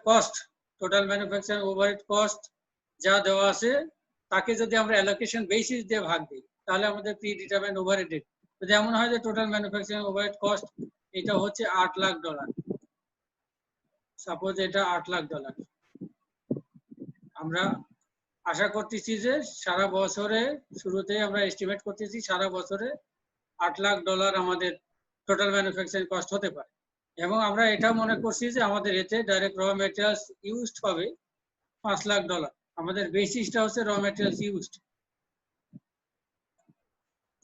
কস্ট যা দেওয়া আছে তাকে যদি আমরা অ্যালোকেশন বেসিস দিয়ে ভাগ দিই তাহলে আমাদের প্রি ডিটারমাইন্ড ওভারহেড রেট যদি এমন হয় যে টোটাল ম্যানুফ্যাকচারিং ওভারহেড কস্ট এটা হচ্ছে $8 লাখ, সাপোজ এটা $8 লাখ, আমরা আশা করতেছি যে সারা বছরে শুরুতে আমরা এস্টিমেট করতেছি সারা বছরে $8 লাখ আমাদের টোটাল ম্যানুফ্যাকচারিং কস্ট হতে পারে, এবং আমরা এটা মনে করছি যে আমাদের এতে ডাইরেক্ট র মেটেরিয়ালস ইউজড হবে $5 লাখ, আমাদের বেসিসটা হচ্ছে র মেটেরিয়ালস ইউজড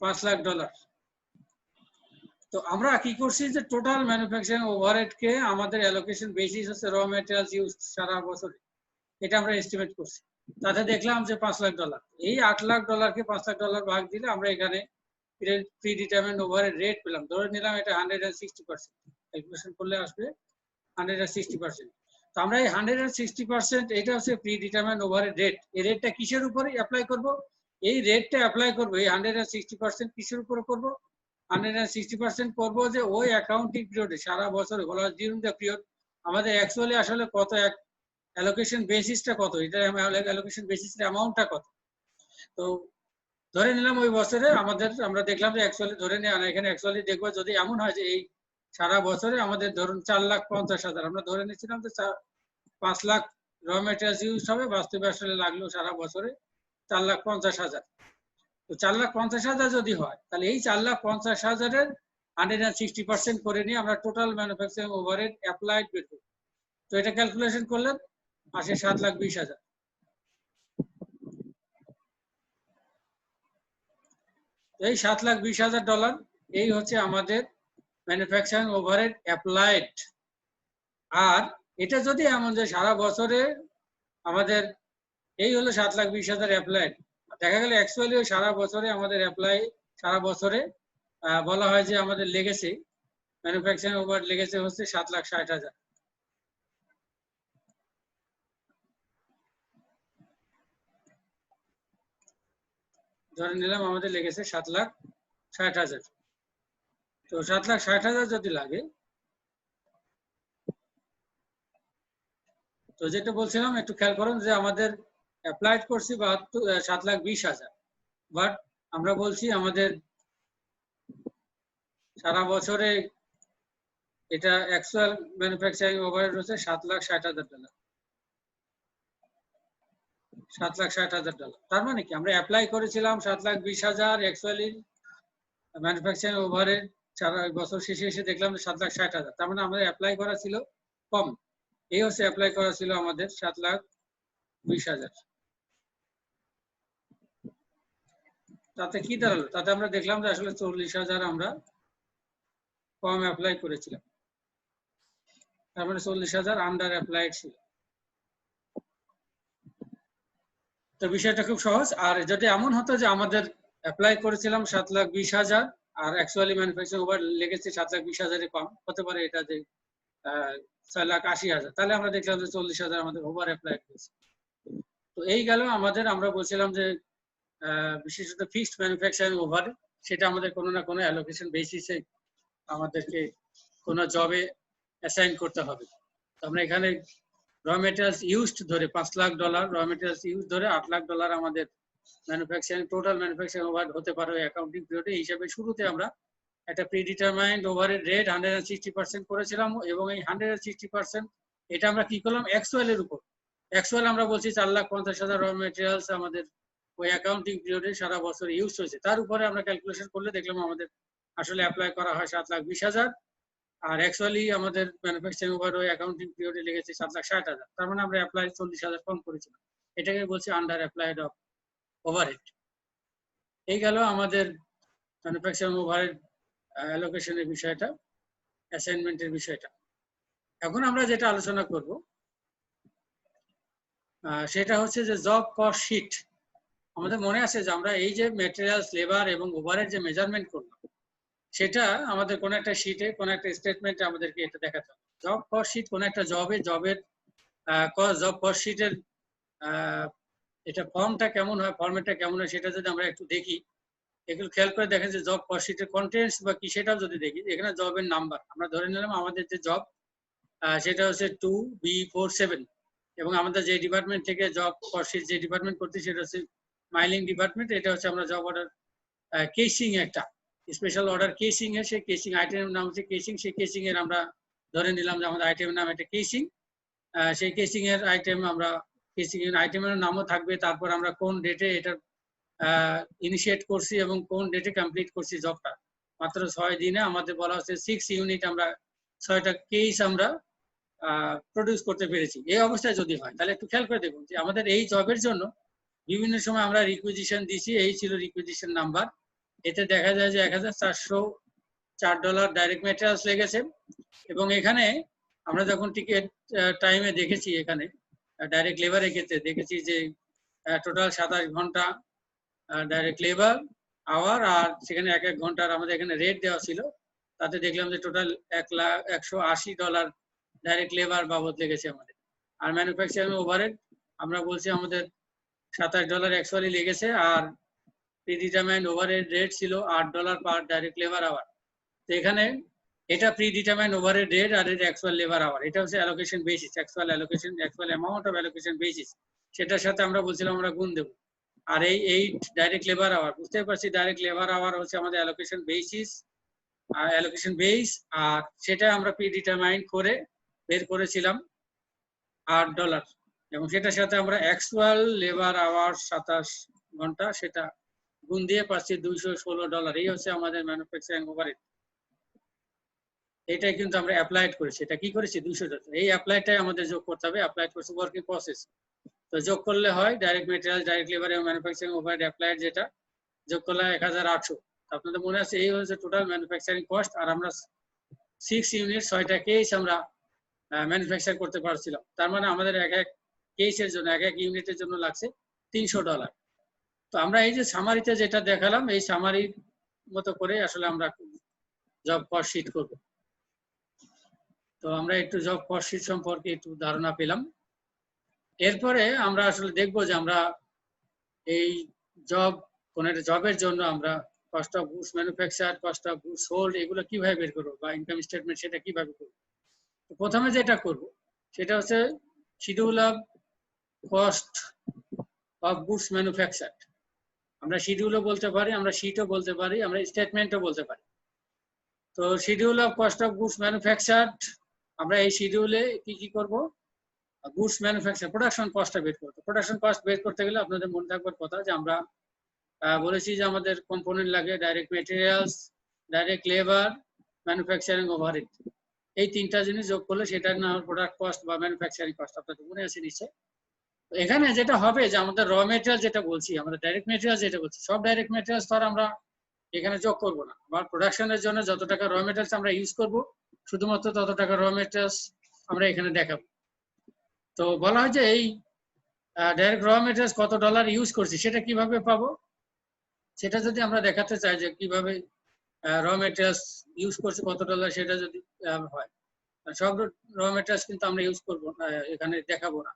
$5 লাখ। তো আমরা কি করছি যে টোটাল ম্যানুফ্যাকচারিং ওভারহেড কে আমাদের অ্যালোকেশন বেসিস হচ্ছে র মেটেরিয়ালস ইউজড সারা বছরে, এটা আমরা এস্টিমেট করছি। তাতে দেখলাম যে $5 লাখ, এই $8 লাখ কে $5 লাখ ভাগ দিলে আমরা এখানে প্রি ডিটারমাইন্ড ওভারহেড রেট পেলাম, ধরে নিলাম এটা 160%, ক্যালকুলেশন করলে আসবে 160%। তো আমরা এই 160% এটা হচ্ছে প্রি ডিটারমাইন্ড ওভারহেড রেট, এই রেটটা কিসের উপরে অ্যাপ্লাই করব, এই রেটটা অ্যাপ্লাই করব এই 160% কিসের উপরে করব, 160% করব যে ওই অ্যাকাউন্টিং পিরিয়ডে সারা বছরে বলা হয় ডিউরিং দ্য পিরিয়ড আমাদের অ্যাকচুয়ালি আসলে কত অ্যালোকেশন বেসিসটা কত, এটা অ্যালোকেশন বেসিসের অ্যামাউন্টটা কত। তো ধরে নিলাম ওই বছরে আমাদের আমরা দেখলাম যে অ্যাকচুয়ালি ধরে নিয়ে এখানে অ্যাকচুয়ালি দেখবো যদি এমন হয় যে এই সারা বছরে আমাদের ধরুন 4,50,000, আমরা ধরে নিচ্ছিলাম যে 5 লাখ র মেটেরিয়ালস ইউজ হবে, বাস্তবে আসলে লাগলো সারা বছরে 4,50,000। তো 4,50,000 যদি হয় তাহলে এই 4,50,000-এর 160% করে নিয়ে আমরা টোটাল ম্যানুফ্যাকচারিং ওভারহেড অ্যাপ্লাইড বের করব। তো এটা ক্যালকুলেশন করলে আসে $7,20,000। এই $7,20,000 এই হচ্ছে আমাদের ম্যানুফ্যাকচারিং ওভারহেড অ্যাপ্লাইড। আর এটা যদি এমন যে সারা বছরে আমাদের এই হলো $7,20,000 অ্যাপ্লাইড, দেখা গেল অ্যাকচুয়ালি ওই সারা বছরে আমাদের অ্যাপ্লাই সারা বছরে বলা হয় যে আমাদের লেগেছে ম্যানুফ্যাকচারিং ওভারহেড লেগেছে হচ্ছে $7,60,000। ধরে নিলাম আমাদের লেগেছে $7,60,000। তো $7,60,000 যদি লাগে, তো যেটা বলছিলাম একটু খেয়াল করুন যে আমাদের অ্যাপ্লাইড করছি 7,20,000, বাট আমরা বলছি আমাদের সারা বছরে এটা অ্যাকচুয়াল ম্যানুফ্যাকচারিং ওভারহেড হচ্ছে $7,60,000। $7,60,000, তার মানে কি আমরা অ্যাপ্লাই করেছিলাম 7,20,000, অ্যাকচুয়ালি ম্যানুফ্যাকচারিং ওভারহেড সারা বছর শেষে এসে দেখলাম 7,60,000, তার মানে আমাদের অ্যাপ্লাই করা ছিল কম। এই হচ্ছে অ্যাপ্লাই করা ছিল আমাদের 7,20,000। তাতে কি দাঁড়ালো, তাতে আমরা দেখলাম যে আসলে 40,000 আমরা কম অ্যাপ্লাই করেছিলাম, তার মানে 40,000 আন্ডার অ্যাপ্লাইড ছিল। তো বিষয়টা খুব সহজ। আর যদি এমন হতো যে আমাদের অ্যাপ্লাই করেছিলাম 7,20,000 আর অ্যাকচুয়ালি ম্যানুফ্যাকচারিং ওভার লেগেছে 7,20,000 কম, হতে পারে এটা যে 6,80,000, তাহলে আমরা দেখলাম যে 40,000 আমাদের ওভার অ্যাপ্লাই করেছে। তো এই গেল আমাদের, আমরা বলছিলাম যে বিশেষত ফিক্সড ম্যানুফ্যাকচারিং ওভার, সেটা আমাদের কোনো না কোনো অ্যালোকেশন বেসিসে আমাদেরকে কোনো জবে অ্যাসাইন করতে হবে। তো আমরা এখানে র মেটেরিয়ালস ইউজড ধরে $5,00,000, র মেটেরিয়ালস ইউজ ধরে $8,00,000 আমাদের ম্যানুফ্যাকচারিং টোটাল ম্যানুফ্যাকচারিং ওভারহেড হতে পারে অ্যাকাউন্টিং পিরিয়ডে। হিসাবে শুরুতে আমরা একটা প্রিডিটারমাইন্ড ওভারহেড রেট 160% করেছিলাম, এবং এই 160% এটা আমরা কি করলাম অ্যাকচুয়াল এর উপর। অ্যাকচুয়াল আমরা বলছি 4,50,000 র মেটেরিয়ালস আমাদের ওই অ্যাকাউন্টিং পিরিয়ডে সারা বছর ইউজ হয়েছে, তার উপরে আমরা ক্যালকুলেশন করলে দেখলাম আমাদের আসলে অ্যাপ্লাই করা হয় 7,20,000, আর অ্যাকচুয়ালি আমাদের ম্যানুফ্যাকচারিং ওভারহেড ওই অ্যাকাউন্টিং পিরিয়ডে লেগেছে 7,60,000। তার মানে আমরা অ্যাপ্লাই 40,000 কম করেছিলাম। এটাকে বলছি আন্ডার অ্যাপ্লাইড অফ ওভারহেড। এই গেল আমাদের ম্যানুফ্যাকচারিং ওভারহেড অ্যালোকেশনের বিষয়টা, অ্যাসাইনমেন্টের বিষয়টা। এখন আমরা যেটা আলোচনা করব সেটা হচ্ছে যে জব কস্ট শিট। আমাদের মনে আছে যে আমরা এই যে ম্যাটেরিয়ালস, লেবার এবং ওভারহেড যে মেজারমেন্ট করলাম, সেটা আমাদের কোন একটা শিটে, কোন একটা স্টেটমেন্টে আমাদেরকে এটা দেখাতে হবে। জব কস্ট শিট কোন একটা জবের জব কস্ট শিটের এটা ফর্মটা কেমন হয়, ফর্মেটটা কেমন হয়, সেটা যদি আমরা একটু দেখি, এগুলো খেয়াল করে দেখেন যে জব কস্ট শিটের কন্টেন্টস বা কি সেটাও যদি দেখি, এখানে জবের নাম্বার আমরা ধরে নিলাম আমাদের যে জব সেটা হচ্ছে 2B47, এবং আমাদের যে ডিপার্টমেন্ট থেকে জব কস্ট শিট যে ডিপার্টমেন্ট করতে সেটা হচ্ছে মাইলিং ডিপার্টমেন্ট। এটা হচ্ছে আমরা জব অর্ডার কেসিং, একটা স্পেশাল অর্ডার কেসিং এর, সেই কেসিং আইটেমের নাম হচ্ছে কেসিং। সেই কেসিং এর আমরা ধরে নিলাম যে আমাদের আইটেমের নাম একটা কেসিং। সেই কেসিং এর আইটেম আমরা কেসিং এর আইটেমের নামও থাকবে, তারপর আমরা কোন ডেটে এটা ইনিশিয়েট করছি এবং কোন ডেটে কমপ্লিট করছি জবটা। মাত্র 6 দিনে আমাদের বলা হচ্ছে 6 ইউনিট আমরা 6টা কেস আমরা প্রডিউস করতে পেরেছি। এই অবস্থায় যদি হয় তাহলে একটু খেয়াল করে দেখুন যে আমাদের এই জবের জন্য বিভিন্ন সময় আমরা রিকুইজিশন দিছি, এই ছিল রিকুইজিশন নাম্বার। এতে দেখা যায় যে $1,404 ডাইরেক্ট ম্যাটেরিয়ালস লেগেছে, এবং এখানে আমরা যখন টিকেট টাইমে দেখেছি, এখানে ডাইরেক্ট লেবারের ক্ষেত্রে দেখেছি যে টোটাল 27 ঘন্টা ডাইরেক্ট লেবার আওয়ার, আর সেখানে এক এক ঘন্টার আমাদের এখানে রেট দেওয়া ছিল। তাতে দেখলাম যে টোটাল $180 ডাইরেক্ট লেবার বাবদ লেগেছে আমাদের। আর ম্যানুফ্যাকচারিং ওভারহেড আমরা বলছি আমাদের $27 অ্যাকচুয়ালি লেগেছে, আর প্রিডিটারমাইন্ড ওভারহেড রেট ছিল $8 পার ডাইরেক্ট লেবার আওয়ার। তো এখানে এটা প্রিডিটারমাইন্ড ওভারহেড রেট আর এর অ্যাকচুয়াল লেবার আওয়ার, এটা হচ্ছে allocation basis, actual allocation, actual amount of allocation basis, সেটার সাথে আমরা বলছিলাম আমরা গুণ দেবো। আর এই 8 ডাইরেক্ট লেবার আওয়ার, বুঝতে পারছি ডাইরেক্ট লেবার আওয়ার হচ্ছে আমাদের অ্যালোকেশন বেসিস, অ্যালোকেশন বেস, আর সেটা আমরা প্রিডিটারমাইন্ড করে বের করেছিলাম $8, এবং সেটার সাথে আমরা অ্যাকচুয়াল লেবার আওয়ার 27 ঘন্টা সেটা গুণ দিয়ে পাচ্ছি $216। এই হচ্ছে আমাদের ম্যানুফ্যাকচারিং ওভারহেড। এটাই কিন্তু আমরা অ্যাপ্লাইড করেছি। এটা কি করেছি 200। এই অ্যাপ্লাইডটাই আমাদের যোগ করতে হবে, অ্যাপ্লাইড করছি ওয়ার্কিং প্রসেস। তো যোগ করলে হয় ডাইরেক্ট মেটেরিয়াল, ডাইরেক্ট লেবার এবং ম্যানুফ্যাকচারিং ওভারহেড অ্যাপ্লাইড, যেটা যোগ করলে 1,800। আপনাদের মনে আছে এই হচ্ছে টোটাল ম্যানুফ্যাকচারিং কস্ট। আর আমরা 6 ইউনিট 6টা কেস আমরা ম্যানুফ্যাকচার করতে পারছিলাম। তার মানে আমাদের এক এক কেসের জন্য, এক এক ইউনিটের জন্য লাগছে $300। তো আমরা এই যে সামারিতে যেটা দেখালাম, এই সামারির মতো করে আসলে আমরা জব কস্ট শিট করব। তো আমরা একটু জব কস্ট শিট সম্পর্কে একটু ধারণা পেলাম। এরপরে আমরা আসলে দেখবো যে আমরা এই জব, কোন একটা জবের জন্য আমরা cost of goods manufacture, cost of goods sold, এগুলো কিভাবে বের করবো, বা ইনকাম স্টেটমেন্ট সেটা কিভাবে করবো। তো প্রথমে যেটা করব সেটা হচ্ছে schedule of cost of goods manufacture. আমরা শিডিউলও বলতে পারি, আমরা শিটও বলতে পারি, আমরা স্টেটমেন্টও বলতে পারি। তো schedule of cost of goods manufacture, আমরা এই শিডিউলে কি কি করব, গুডস ম্যানুফ্যাকচার প্রোডাকশন কস্টটা বের করতে। প্রোডাকশন কস্ট বের করতে গেলে আপনাদের মনে থাকবার কথা যে আমরা বলেছি যে আমাদের কম্পোনেন্ট লাগে direct materials, direct labour, manufacturing overhead. এই 3টা জিনিস যোগ করলে সেটার নাম প্রোডাক্ট কস্ট বা ম্যানুফ্যাকচারিং কস্ট। আপনাদের মনে আছে নিশ্চয়। এখানে যেটা হবে যে আমাদের র মেটেরিয়াল যেটা বলছি, আমরা ডাইরেক্ট মেটেরিয়াল যেটা বলছি, সব ডাইরেক্ট মেটেরিয়ালস তো আমরা এখানে যোগ করব না। আবার প্রোডাকশনের জন্য যত টাকা র মেটেরিয়ালস আমরা ইউজ করব, শুধুমাত্র তত টাকা র মেটেরিয়ালস আমরা এখানে দেখাবো। তো বলা হয় যে এই ডাইরেক্ট র মেটেরিয়ালস কত ডলার ইউজ করছি সেটা কিভাবে পাবো, সেটা যদি আমরা দেখাতে চাই যে কিভাবে র মেটেরিয়ালস ইউজ করছি কত ডলার, সেটা যদি হয়, সব র মেটেরিয়ালস কিন্তু আমরা ইউজ করবো এখানে দেখাবো না।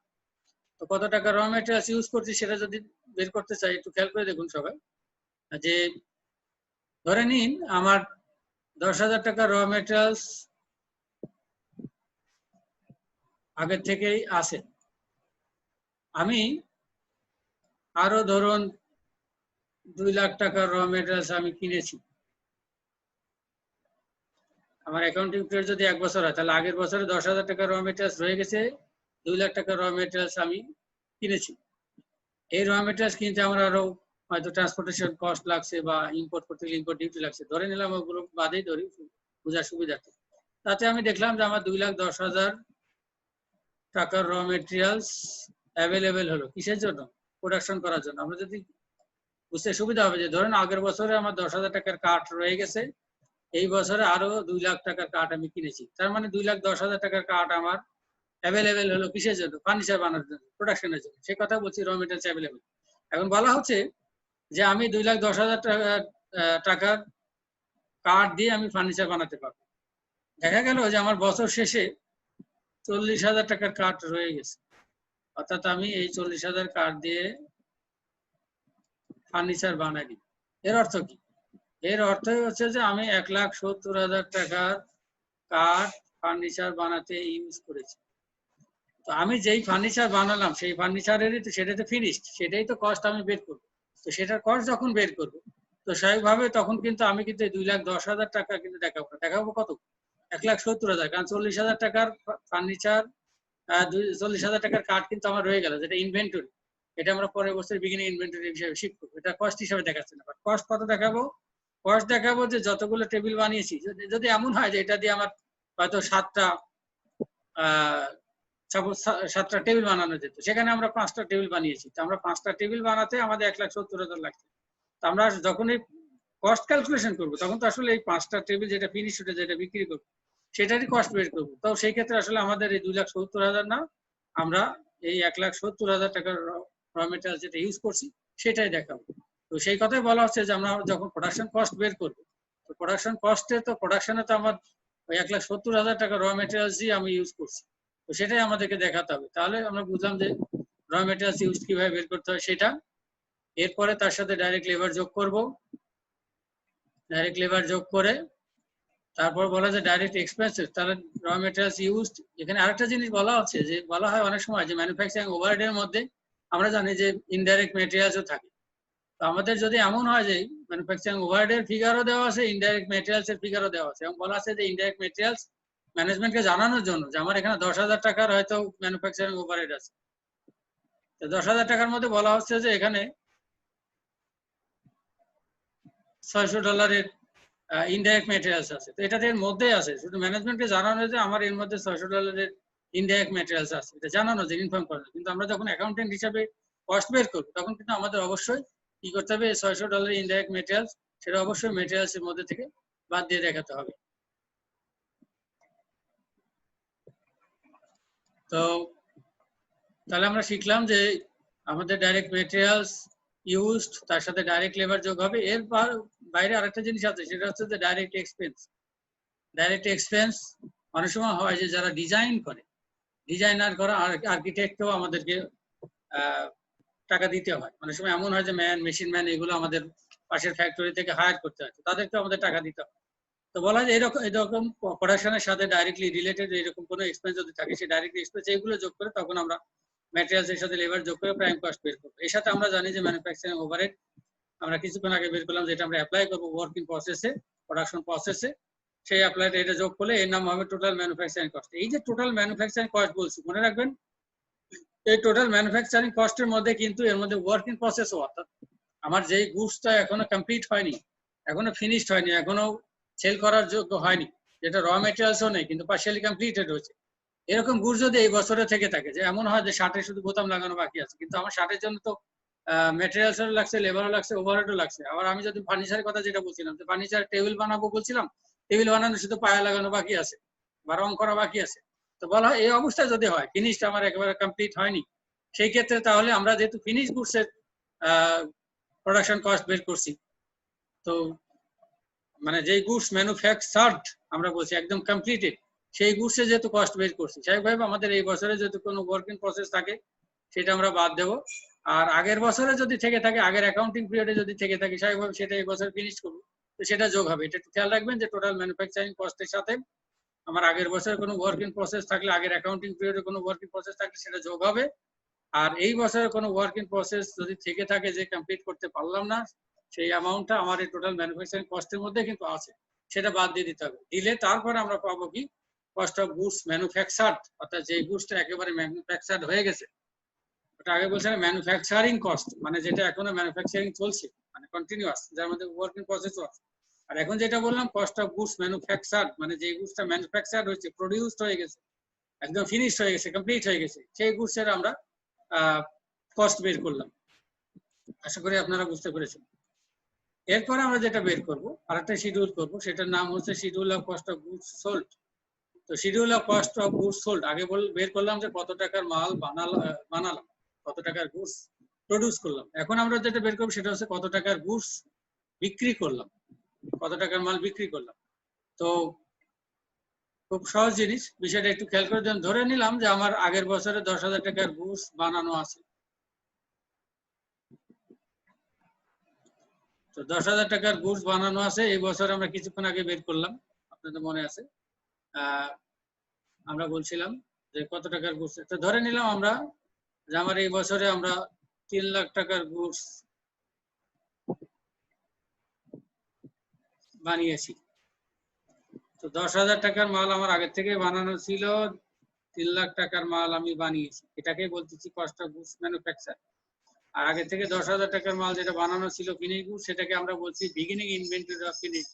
তো কত টাকা র মেটেরিয়ালস ইউজ করছি সেটা যদি বের করতে চাই, একটু খেয়াল করে দেখুন সবাই, যে ধরে নিন আমার 10,000 টাকা র মেটেরিয়ালস আগের থেকেই আছে। আমি আরো ধরুন 2 লাখ টাকার র মেটেরিয়ালস আমি কিনেছি। আমার অ্যাকাউন্টিং পিরিয়ড যদি 1 বছর হয়, তাহলে আগের বছরে 10,000 টাকার র মেটেরিয়ালস রয়ে গেছে, 2 লাখ টাকার র মেটেরিয়ালস আমি কিনেছি। এই র মেটেরিয়ালস কিনতে আমার আরো হয়তো ট্রান্সপোর্টেশন কস্ট লাগছে বা ইম্পোর্ট করতে গেলে ইম্পোর্ট ডিউটি লাগছে, ধরে নিলাম ওগুলো বাদেই ধরি বোঝার সুবিধার্থে। তাতে আমি দেখলাম যে আমার 2,10,000 টাকার র মেটেরিয়ালস অ্যাভেলেবেল হলো। কিসের জন্য? প্রোডাকশন করার জন্য। আমরা যদি বুঝতে সুবিধা হবে যে ধরেন আগের বছরে আমার 10,000 টাকার কাঠ রয়ে গেছে, এই বছরে আরো 2 লাখ টাকার কাঠ আমি কিনেছি, তার মানে 2,10,000 টাকার কাঠ আমার অ্যাভেলেবেল হলো। কিসের জন্য? ফার্নিচার বানানোর জন্য, প্রোডাকশনের জন্য। সে কথা বলছি, র মেটেরিয়ালস অ্যাভেলেবেল। এখন বলা হচ্ছে যে আমি 2,10,000 টাকার কাঠ দিয়ে আমি ফার্নিচার বানাতে পারবো। দেখা গেল যে আমার বছর শেষে 40,000 টাকার কাঠ রয়ে গেছে, অর্থাৎ আমি এই 40,000 কাঠ দিয়ে ফার্নিচার বানাইনি। এর অর্থ কি? এর অর্থ হচ্ছে যে আমি 1,70,000 টাকার কাঠ ফার্নিচার বানাতে ইউজ করেছি। তো আমি যেই ফার্নিচার বানালাম সেই ফার্নিচারেরই তো সেটা তো ফিনিশড, সেটাই তো কস্ট আমি বের করবো। তো সেটার কস্ট যখন বের করবো, তো স্বাভাবিকভাবে তখন কিন্তু আমি কিন্তু 2,10,000 টাকা কিন্তু দেখাবো না। দেখাবো কত? 1,70,000। কারণ 40,000 টাকার ফার্নিচার, 40,000 টাকার কাঠ কিন্তু আমার রয়ে গেল, যেটা ইনভেন্টরি। এটা আমরা পরের বছর বিগিনিং ইনভেন্টরি হিসেবে শিখবো। এটা কস্ট হিসেবে দেখাচ্ছে না। কস্ট কত দেখাবো? কস্ট দেখাবো যে যতগুলো টেবিল বানিয়েছি, যদি এমন হয় যে এটা দিয়ে আমার হয়তো 7টা টেবিল বানানো যেত, সেখানে আমরা 5টা টেবিল বানিয়েছি। তো আমরা 5টা টেবিল বানাতে আমাদের 1,70,000 লাগছে। তো আমরা যখন এই কস্ট ক্যালকুলেশন করবো, তখন তো আসলে এই 5টা টেবিল যেটা ফিনিশ হতে, যেটা বিক্রি করবো, সেটারই কস্ট বের করবো। তো সেই ক্ষেত্রে আসলে আমাদের এই 2,70,000 না, আমরা এই 1,70,000 টাকার র মেটেরিয়াল যেটা ইউজ করছি সেটাই দেখাবো। তো সেই কথাই বলা হচ্ছে যে আমরা যখন প্রোডাকশন কস্ট বের করবো, তো প্রোডাকশন কস্টে তো প্রোডাকশনে তো আমার ওই 1,70,000 টাকা র মেটেরিয়ালসই আমি ইউজ করছি। তো সেটাই আমাদেরকে দেখাতে হবে। তাহলে আমরা বুঝলাম যে র মেটেরিয়ালস ইউজ কিভাবে বের করতে হয় সেটা। এরপরে তার সাথে ডাইরেক্ট লেবার যোগ করব। ডাইরেক্ট লেবার যোগ করে তারপর বলা যায় ডাইরেক্ট এক্সপেন্সেস। তাহলে র মেটেরিয়ালস ইউজড। এখানে আরেকটা জিনিস বলা হচ্ছে যে বলা হয় অনেক সময় যে ম্যানুফ্যাকচারিং ওভারহেডের মধ্যে আমরা জানি যে ইনডাইরেক্ট মেটেরিয়ালসও থাকে। তো আমাদের যদি এমন হয় যে ম্যানুফ্যাকচারিং ওভারহেডের ফিগারও দেওয়া আছে, ইনডাইরেক্ট মেটেরিয়ালস এর ফিগারও দেওয়া আছে, এবং বলা আছে যে ইনডাইরেক্ট মেটেরিয়ালস ম্যানেজমেন্টকে জানানোর জন্য যে আমার এখানে 10,000 টাকার হয়তো ম্যানুফ্যাকচারিং ওভারহেড আছে। তো 10,000 টাকার মধ্যে বলা হচ্ছে যে এখানে $600 ইনডাইরেক্ট মেটেরিয়ালস আছে। তো এটাতে এর মধ্যে আছে, শুধু ম্যানেজমেন্টকে জানানো যে আমার এর মধ্যে $600 ইনডাইরেক্ট মেটেরিয়ালস আছে, এটা জানানো যে ইনফর্ম করা। কিন্তু আমরা যখন অ্যাকাউন্টেন্ট হিসাবে কস্ট বের করবো, তখন কিন্তু আমাদের অবশ্যই কি করতে হবে? $600 ইনডাইরেক্ট মেটেরিয়ালস, সেটা অবশ্যই মেটেরিয়ালস এর মধ্যে থেকে বাদ দিয়ে দেখাতে হবে। তো তাহলে আমরা শিখলাম যে আমাদের ডাইরেক্ট মেটেরিয়ালস ইউজড, তার সাথে ডাইরেক্ট লেবার যোগ হবে। এর বাইরে আরেকটা জিনিস আছে, সেটা হচ্ছে যে ডাইরেক্ট এক্সপেন্স। ডাইরেক্ট এক্সপেন্স অনেক সময় হয় যে যারা ডিজাইন করে, ডিজাইনার করা আর্কিটেক্টও আমাদেরকে টাকা দিতে হয়। অনেক সময় এমন হয় যে মেশিন ম্যান এগুলো আমাদের পাশের ফ্যাক্টরি থেকে হায়ার করতে হয়, তাদেরকে আমাদের টাকা দিতে হয়। তো বলা যায় এরকম প্রোডাকশনের সাথে ডাইরেক্টলি রিলেটেড এরকম কোনো এক্সপেন্স যদি থাকে, সেই ডাইরেক্ট এক্সপেন্স এইগুলো যোগ করে তখন আমরা ম্যাটেরিয়ালস এর সাথে লেবার যোগ করে প্রাইম কস্ট বের করবো। এর সাথে আমরা জানি যে ম্যানুফ্যাকচারিং ওভারহেড আমরা কিছুক্ষণ আগে বের করলাম, যেটা আমরা অ্যাপ্লাই করবো ওয়ার্কিং প্রসেসে, প্রোডাকশন প্রসেসে। সেই অ্যাপ্লাইড এটা যোগ করলে এর নাম হবে টোটাল ম্যানুফ্যাকচারিং কস্ট। এই যে টোটাল ম্যানুফ্যাকচারিং কস্ট বলছি, মনে রাখবেন এই টোটাল ম্যানুফ্যাকচারিং কস্টের মধ্যে কিন্তু এর মধ্যে ওয়ার্কিং প্রসেসও, অর্থাৎ আমার যেই গুডসটা এখনো কমপ্লিট হয়নি, এখনো ফিনিশড হয়নি, এখনো সেল করার যোগ্য হয়নি, যেটা র মেটেরিয়ালসও নেই কিন্তু পার্শিয়ালি কমপ্লিটেড হয়েছে, এরকম গুড যদি এই বছরে থেকে থাকে, যে এমন হয় যে শার্টে শুধু বোতাম লাগানো বাকি আছে, কিন্তু আমার শার্টের জন্য তো মেটেরিয়ালসও লাগছে, লেবারও লাগছে, ওভারহেডও লাগছে। আবার আমি যদি ফার্নিচারের কথা যেটা বলছিলাম, যে ফার্নিচার টেবিল বানাবো বলছিলাম, টেবিল বানানো শুধু পায়া লাগানো বাকি আছে বা রং করা বাকি আছে। তো বলা হয় এই অবস্থায় যদি হয় ফিনিশড আমার একেবারে কমপ্লিট হয়নি, সেই ক্ষেত্রে তাহলে আমরা যেহেতু ফিনিশ গুডসের প্রোডাকশন কস্ট বের করছি, তো মানে যেই গুডস ম্যানুফ্যাকচার্ড আমরা বলছি একদম কমপ্লিটেড, সেই গুডসে যেহেতু কস্ট বের করছি, স্বাভাবিকভাবে আমাদের এই বছরে যেহেতু কোনো ওয়ার্কিং প্রসেস থাকে সেটা আমরা বাদ দেবো। আর আগের বছরে যদি থেকে থাকে, আগের অ্যাকাউন্টিং পিরিয়ডে যদি থেকে থাকে, স্বাভাবিকভাবে সেটা এই বছর ফিনিশ করবো, তো সেটা যোগ হবে। এটা একটু খেয়াল রাখবেন যে টোটাল ম্যানুফ্যাকচারিং কস্টের সাথে আমার আগের বছর কোনো ওয়ার্ক ইন প্রসেস থাকলে, আগের অ্যাকাউন্টিং পিরিয়ডে কোনো ওয়ার্ক ইন প্রসেস থাকলে সেটা যোগ হবে। আর এই বছরের কোনো ওয়ার্ক ইন প্রসেস যদি থেকে থাকে যে কমপ্লিট করতে পারলাম না, সেই অ্যামাউন্টটা আমার এই টোটাল ম্যানুফ্যাকচারিং কস্টের মধ্যে কিন্তু আছে, সেটা বাদ দিয়ে দিতে হবে। দিলে তারপরে আমরা পাবো কি কস্ট অফ গুডস ম্যানুফ্যাকচার্ড, অর্থাৎ যে গুডসটা একেবারে ম্যানুফ্যাকচার্ড হয়ে গেছে। ওটা আগে বলছিলাম ম্যানুফ্যাকচারিং কস্ট, মানে যেটা এখনো ম্যানুফ্যাকচারিং চলছে, মানে কন্টিনিউয়াস, যার মধ্যে ওয়ার্ক ইন প্রসেসও আছে। আর এখন যেটা বললাম কস্ট অফ গুডস ম্যানুফ্যাকচার্ড, মানে যে গুডসটা ম্যানুফ্যাকচার্ড হয়েছে, প্রোডিউসড হয়ে গেছে, একদম ফিনিশড হয়ে গেছে, কমপ্লিট হয়ে গেছে, সেই গুডসের আমরা কস্ট বের করলাম। আশা করি আপনারা বুঝতে পেরেছেন। এরপরে আমরা যেটা বের করব, আরেকটা শিডিউল করব, সেটার নাম হচ্ছে schedule of cost of goods sold. তো schedule of cost of goods sold আগে বের করলাম যে কত টাকার মাল বানালাম, কত টাকার গুডস প্রডিউস করলাম। এখন আমরা যেটা বের করবো সেটা হচ্ছে কত টাকার গুডস বিক্রি করলাম, কত টাকার মাল বিক্রি করলাম। তো খুব সহজ জিনিস, বিষয়টা একটু খেয়াল করে ধরে নিলাম যে আমার আগের বছরে 10,000 টাকার গুডস বানানো আছে। তো 10,000 টাকার গুডস বানানো আছে, এই বছর আমরা কিছুক্ষণ আগে বের করলাম, আপনাদের মনে আছে। আমরা বলছিলাম যে কত টাকার গুডস, তো ধরে নিলাম আমরা যে আমার এই বছরে আমরা 3 লাখ টাকার গুডস বানিয়েছি। তো 10,000 টাকার মাল আমার আগের থেকে বানানো ছিল, 3 লাখ টাকার মাল আমি বানিয়েছি, এটাকে বলতেছি কস্ট অফ গুডস ম্যানুফ্যাকচার। আর আগে থেকে 10,000 টাকার মাল যেটা বানানো ছিল ফিনিশ গুডস, সেটাকে আমরা বলছি beginning inventory of finish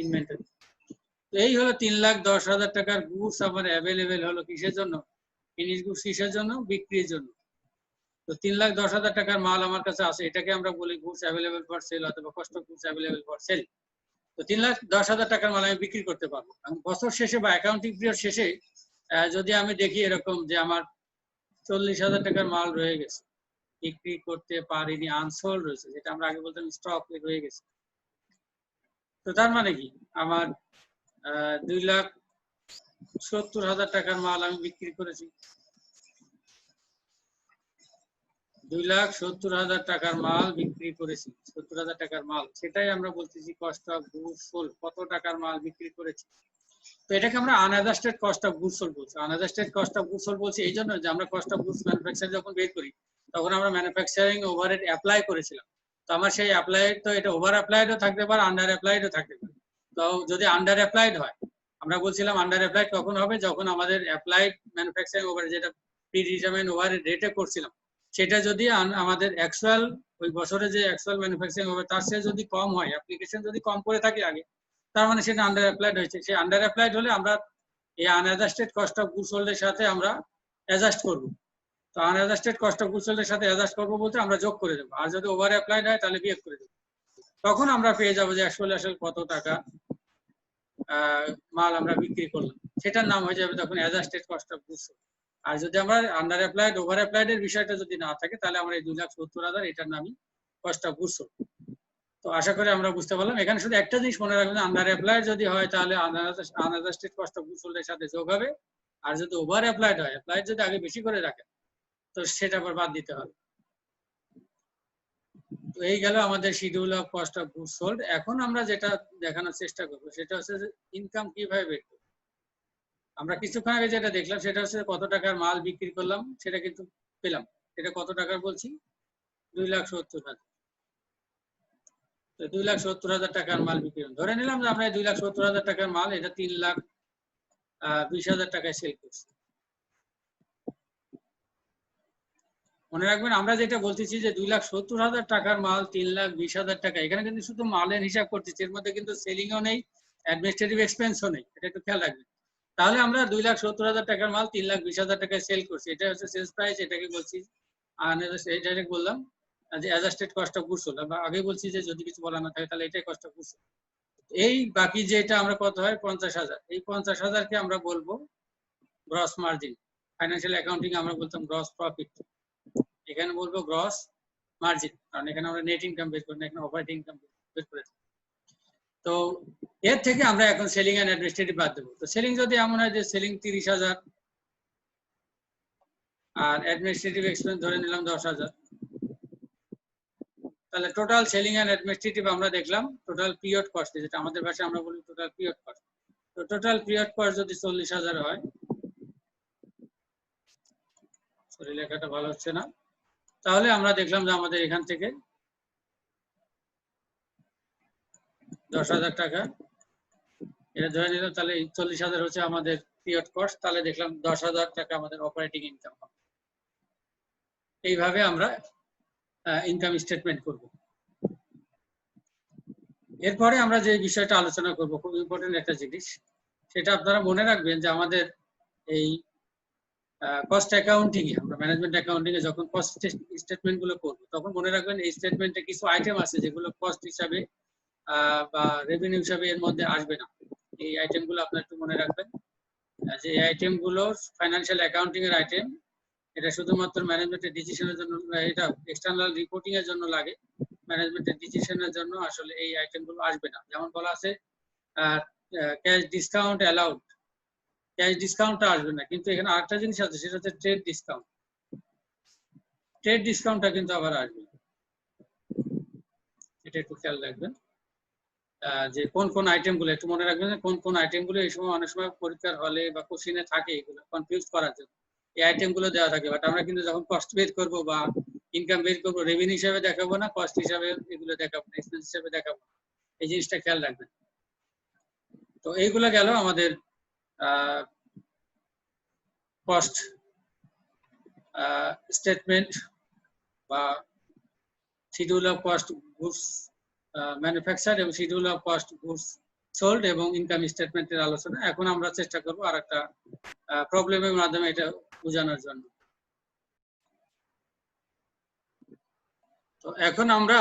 inventory. তো এই হলো 3,10,000 টাকার গুডস আমার অ্যাভেলেবেল হলো কিসের জন্য, ফিনিশ গুডস কিসের জন্য, বিক্রির জন্য। তো 3,10,000 টাকার মাল আমার কাছে আছে, এটাকে আমরা বলি গুডস অ্যাভেলেবেল ফর সেল অথবা cost of goods available for sale. তো 3,10,000 টাকার মাল আমি বিক্রি করতে পারবো। বছর শেষে বা অ্যাকাউন্টিং পিরিয়ড শেষে যদি আমি দেখি এরকম যে আমার 40,000 টাকার মাল রয়ে গেছে, বিক্রি করতে পারিনি, আনসোল্ড রয়েছে, যেটা আমরা আগে বলতাম স্টক রয়ে গেছে। তো তার মানে কি আমার 2,70,000 টাকার মাল আমি বিক্রি করেছি। 2,70,000 টাকার মাল বিক্রি করেছি, 70,000 টাকার মাল, সেটাই আমরা বলতেছি কস্ট অফ গুডস সোল্ড, কত টাকার মাল বিক্রি করেছি। তো এটাকে আমরা আনঅ্যাডজাস্টেড কস্ট অফ গুডস সোল্ড বলছি। আনঅ্যাডজাস্টেড কস্ট অফ গুডস সোল্ড বলছি এই জন্য যে আমরা কস্ট অফ গুডস ম্যানুফ্যাকচার যখন বের করি তখন আমরা ম্যানুফ্যাকচারিং ওভারহেড অ্যাপ্লাই করেছিলাম। তো আমার সেই অ্যাপ্লাইড, তো এটা ওভার অ্যাপ্লাইডও থাকতে পারে, আন্ডার অ্যাপ্লাইডও থাকতে পারে। তো যদি আন্ডার অ্যাপ্লাইড হয়, আমরা বলছিলাম আন্ডার অ্যাপ্লাইড কখন হবে, যখন আমাদের অ্যাপ্লাইড ম্যানুফ্যাকচারিং ওভারহেড যেটা প্রিডিটারমাইন্ড ওভারহেড রেটে করছিলাম, সেটা যদি আমাদের অ্যাকচুয়াল ওই বছরে যে অ্যাকচুয়াল ম্যানুফ্যাকচারিং ওভারহেড তার চেয়ে যদি কম হয়, অ্যাপ্লিকেশন যদি কম করে থাকে আগে, তার মানে সেটা আন্ডার অ্যাপ্লাইড হয়েছে। সেই আন্ডার অ্যাপ্লাইড হলে আমরা এই আনঅ্যাডজাস্টেড কস্ট অফ গুডস সোল্ড এর সাথে আমরা অ্যাডজাস্ট করব। তো unadjusted cost of goods sold এর সাথে অ্যাডজাস্ট করব বলতে আমরা যোগ করে দেব, আর যদি ওভার অ্যাপ্লাইড হয় তাহলে বিয়োগ করে দেব। তখন আমরা পেয়ে যাব যে আসলে কত টাকা মাল আমরা বিক্রি করলাম, সেটার নাম হয়ে যাবে তখন adjusted cost of goods sold. আর যদি আমরা আন্ডার অ্যাপ্লাইড ওভার অ্যাপ্লাইড এর বিষয়টা যদি না থাকে, তাহলে আমরা এই 2,70,000 এটার নামই কস্ট অফ গুডস সোল্ড। তো আশা করি আমরা বুঝতে পারলাম। এখানে শুধু একটা জিনিস মনে রাখবেন, আন্ডার অ্যাপ্লাইড যদি হয় তাহলে আনঅ্যাডজাস্টেড কস্ট অফ গুডস সোল্ড এর সাথে যোগ হবে, আর যদি ওভার অ্যাপ্লাইড হয়, অ্যাপ্লাইড যদি আগে বেশি করে রাখেন, তো সেটা আবার বাদ দিতে হবে। তো এই গেল আমাদের schedule of cost of goods sold. এখন আমরা যেটা দেখানোর চেষ্টা করবো সেটা হচ্ছে যে ইনকাম কিভাবে বের করব। আমরা কিছুক্ষণ আগে যেটা দেখলাম সেটা হচ্ছে কত টাকার মাল বিক্রি করলাম, সেটা কিন্তু পেলাম। এটা কত টাকার বলছি, 2,70,000। 2,70,000 টাকার মাল বিক্রি ধরে নিলাম যে আমরা 2,70,000 টাকার মাল এটা 3,20,000 টাকায় সেল করছি। মনে রাখবেন আমরা যেটা বলতেছি যে 2,70,000 টাকার মাল 3,20,000 টাকা, এখানে কিন্তু শুধু মালের হিসাব করতেছি, এর মধ্যে কিন্তু সেলিংও নেই, অ্যাডমিনিস্ট্রেটিভ এক্সপেন্সও নেই, এটা একটু খেয়াল রাখবেন। তাহলে আমরা 2,70,000 টাকার মাল 3,20,000 টাকায় সেল করছি, এটা হচ্ছে সেলস প্রাইস, এটাকে বলছি ডাইরেক্ট বললাম যে adjusted cost of goods sold. আমরা আগে বলছি যে যদি কিছু বলা না থাকে তাহলে এটাই কস্ট অফ গুডস সোল্ড। এই বাকি যেটা আমরা কত হয় 50,000, এই 50,000কে আমরা বলবো গ্রস মার্জিন। ফাইন্যান্সিয়াল অ্যাকাউন্টিং আমরা বলতাম গ্রস প্রফিট, এখানে বলবো গ্রস মার্জিন, কারণ এখানে আমরা নেট ইনকাম বের করি না, এখানে অপারেটিং ইনকাম বের করেছি। তো এর থেকে আমরা এখন সেলিং এন্ড অ্যাডমিনিস্ট্রেটিভ বাদ দেবো। তো সেলিং যদি এমন হয় যে সেলিং 30,000 আর অ্যাডমিনিস্ট্রেটিভ এক্সপেন্স ধরে নিলাম 10,000, তাহলে টোটাল সেলিং এন্ড অ্যাডমিনিস্ট্রেটিভ আমরা দেখলাম টোটাল পিরিয়ড কস্ট, যেটা আমাদের ভাষায় আমরা বলি টোটাল পিরিয়ড কস্ট। তো টোটাল পিরিয়ড কস্ট যদি 40,000 হয়, সরি লেখাটা ভালো হচ্ছে না, তাহলে আমরা দেখলাম যে আমাদের এখান থেকে 10,000 টাকা এটা ধরে নিলাম, তাহলে 40,000 হচ্ছে আমাদের পিরিয়ড কস্ট, তাহলে দেখলাম 10,000 টাকা আমাদের অপারেটিং ইনকাম হবে। এইভাবে আমরা ইনকাম স্টেটমেন্ট করব। এরপরে আমরা যে বিষয়টা আলোচনা করব, খুব ইম্পর্টেন্ট একটা জিনিস, সেটা আপনারা মনে রাখবেন যে আমাদের এই কস্ট অ্যাকাউন্টিং এ, আমরা ম্যানেজমেন্ট অ্যাকাউন্টিং এ যখন কস্ট স্টেটমেন্ট গুলো করবো, তখন মনে রাখবেন এই স্টেটমেন্টে কিছু আইটেম আছে যেগুলো কস্ট হিসাবে বা রেভিনিউ হিসাবে এর মধ্যে আসবে না। এই আইটেম গুলো আপনারা একটু মনে রাখবেন, যে এই আইটেম গুলো ফাইন্যান্সিয়াল অ্যাকাউন্টিং এর আইটেম, এটা শুধুমাত্র ম্যানেজমেন্টের ডিসিশনের জন্য, এটা এক্সটার্নাল রিপোর্টিং এর জন্য লাগে, ম্যানেজমেন্টের ডিসিশনের জন্য আসলে এই আইটেম গুলো আসবে না। যেমন বলা আছে ক্যাশ ডিসকাউন্ট অ্যালাউড, ক্যাশ ডিসকাউন্টটা আসবে না, কিন্তু এখানে আরেকটা জিনিস আছে, সেটা হচ্ছে ট্রেড ডিসকাউন্ট। ট্রেড ডিসকাউন্টটা কিন্তু আবার আসবে, এটা একটু খেয়াল রাখবেন। যে কোন কোন আইটেম গুলো একটু মনে রাখবেন, কোন কোন আইটেম গুলো এই সময় অনেক সময় পরীক্ষার হলে বা কোশ্চিনে থাকে, এগুলো কনফিউজ করার জন্য এই আইটেম গুলো দেওয়া থাকে। বাট আমরা কিন্তু যখন কস্ট বের করবো বা ইনকাম বের করবো, রেভিনিউ হিসাবে দেখাবো না, কস্ট হিসাবে এগুলো দেখাবো না, এক্সপেন্স হিসাবে দেখাবো, এই জিনিসটা খেয়াল রাখবেন। তো এইগুলো গেল আমাদের কস্ট স্টেটমেন্ট বা schedule of cost goods manufacture এবং schedule of cost goods sold এবং ইনকাম স্টেটমেন্টের আলোচনা। এখন আমরা চেষ্টা করব আর একটা প্রবলেমের মাধ্যমে এটা বোঝানোর জন্য। তো এখন আমরা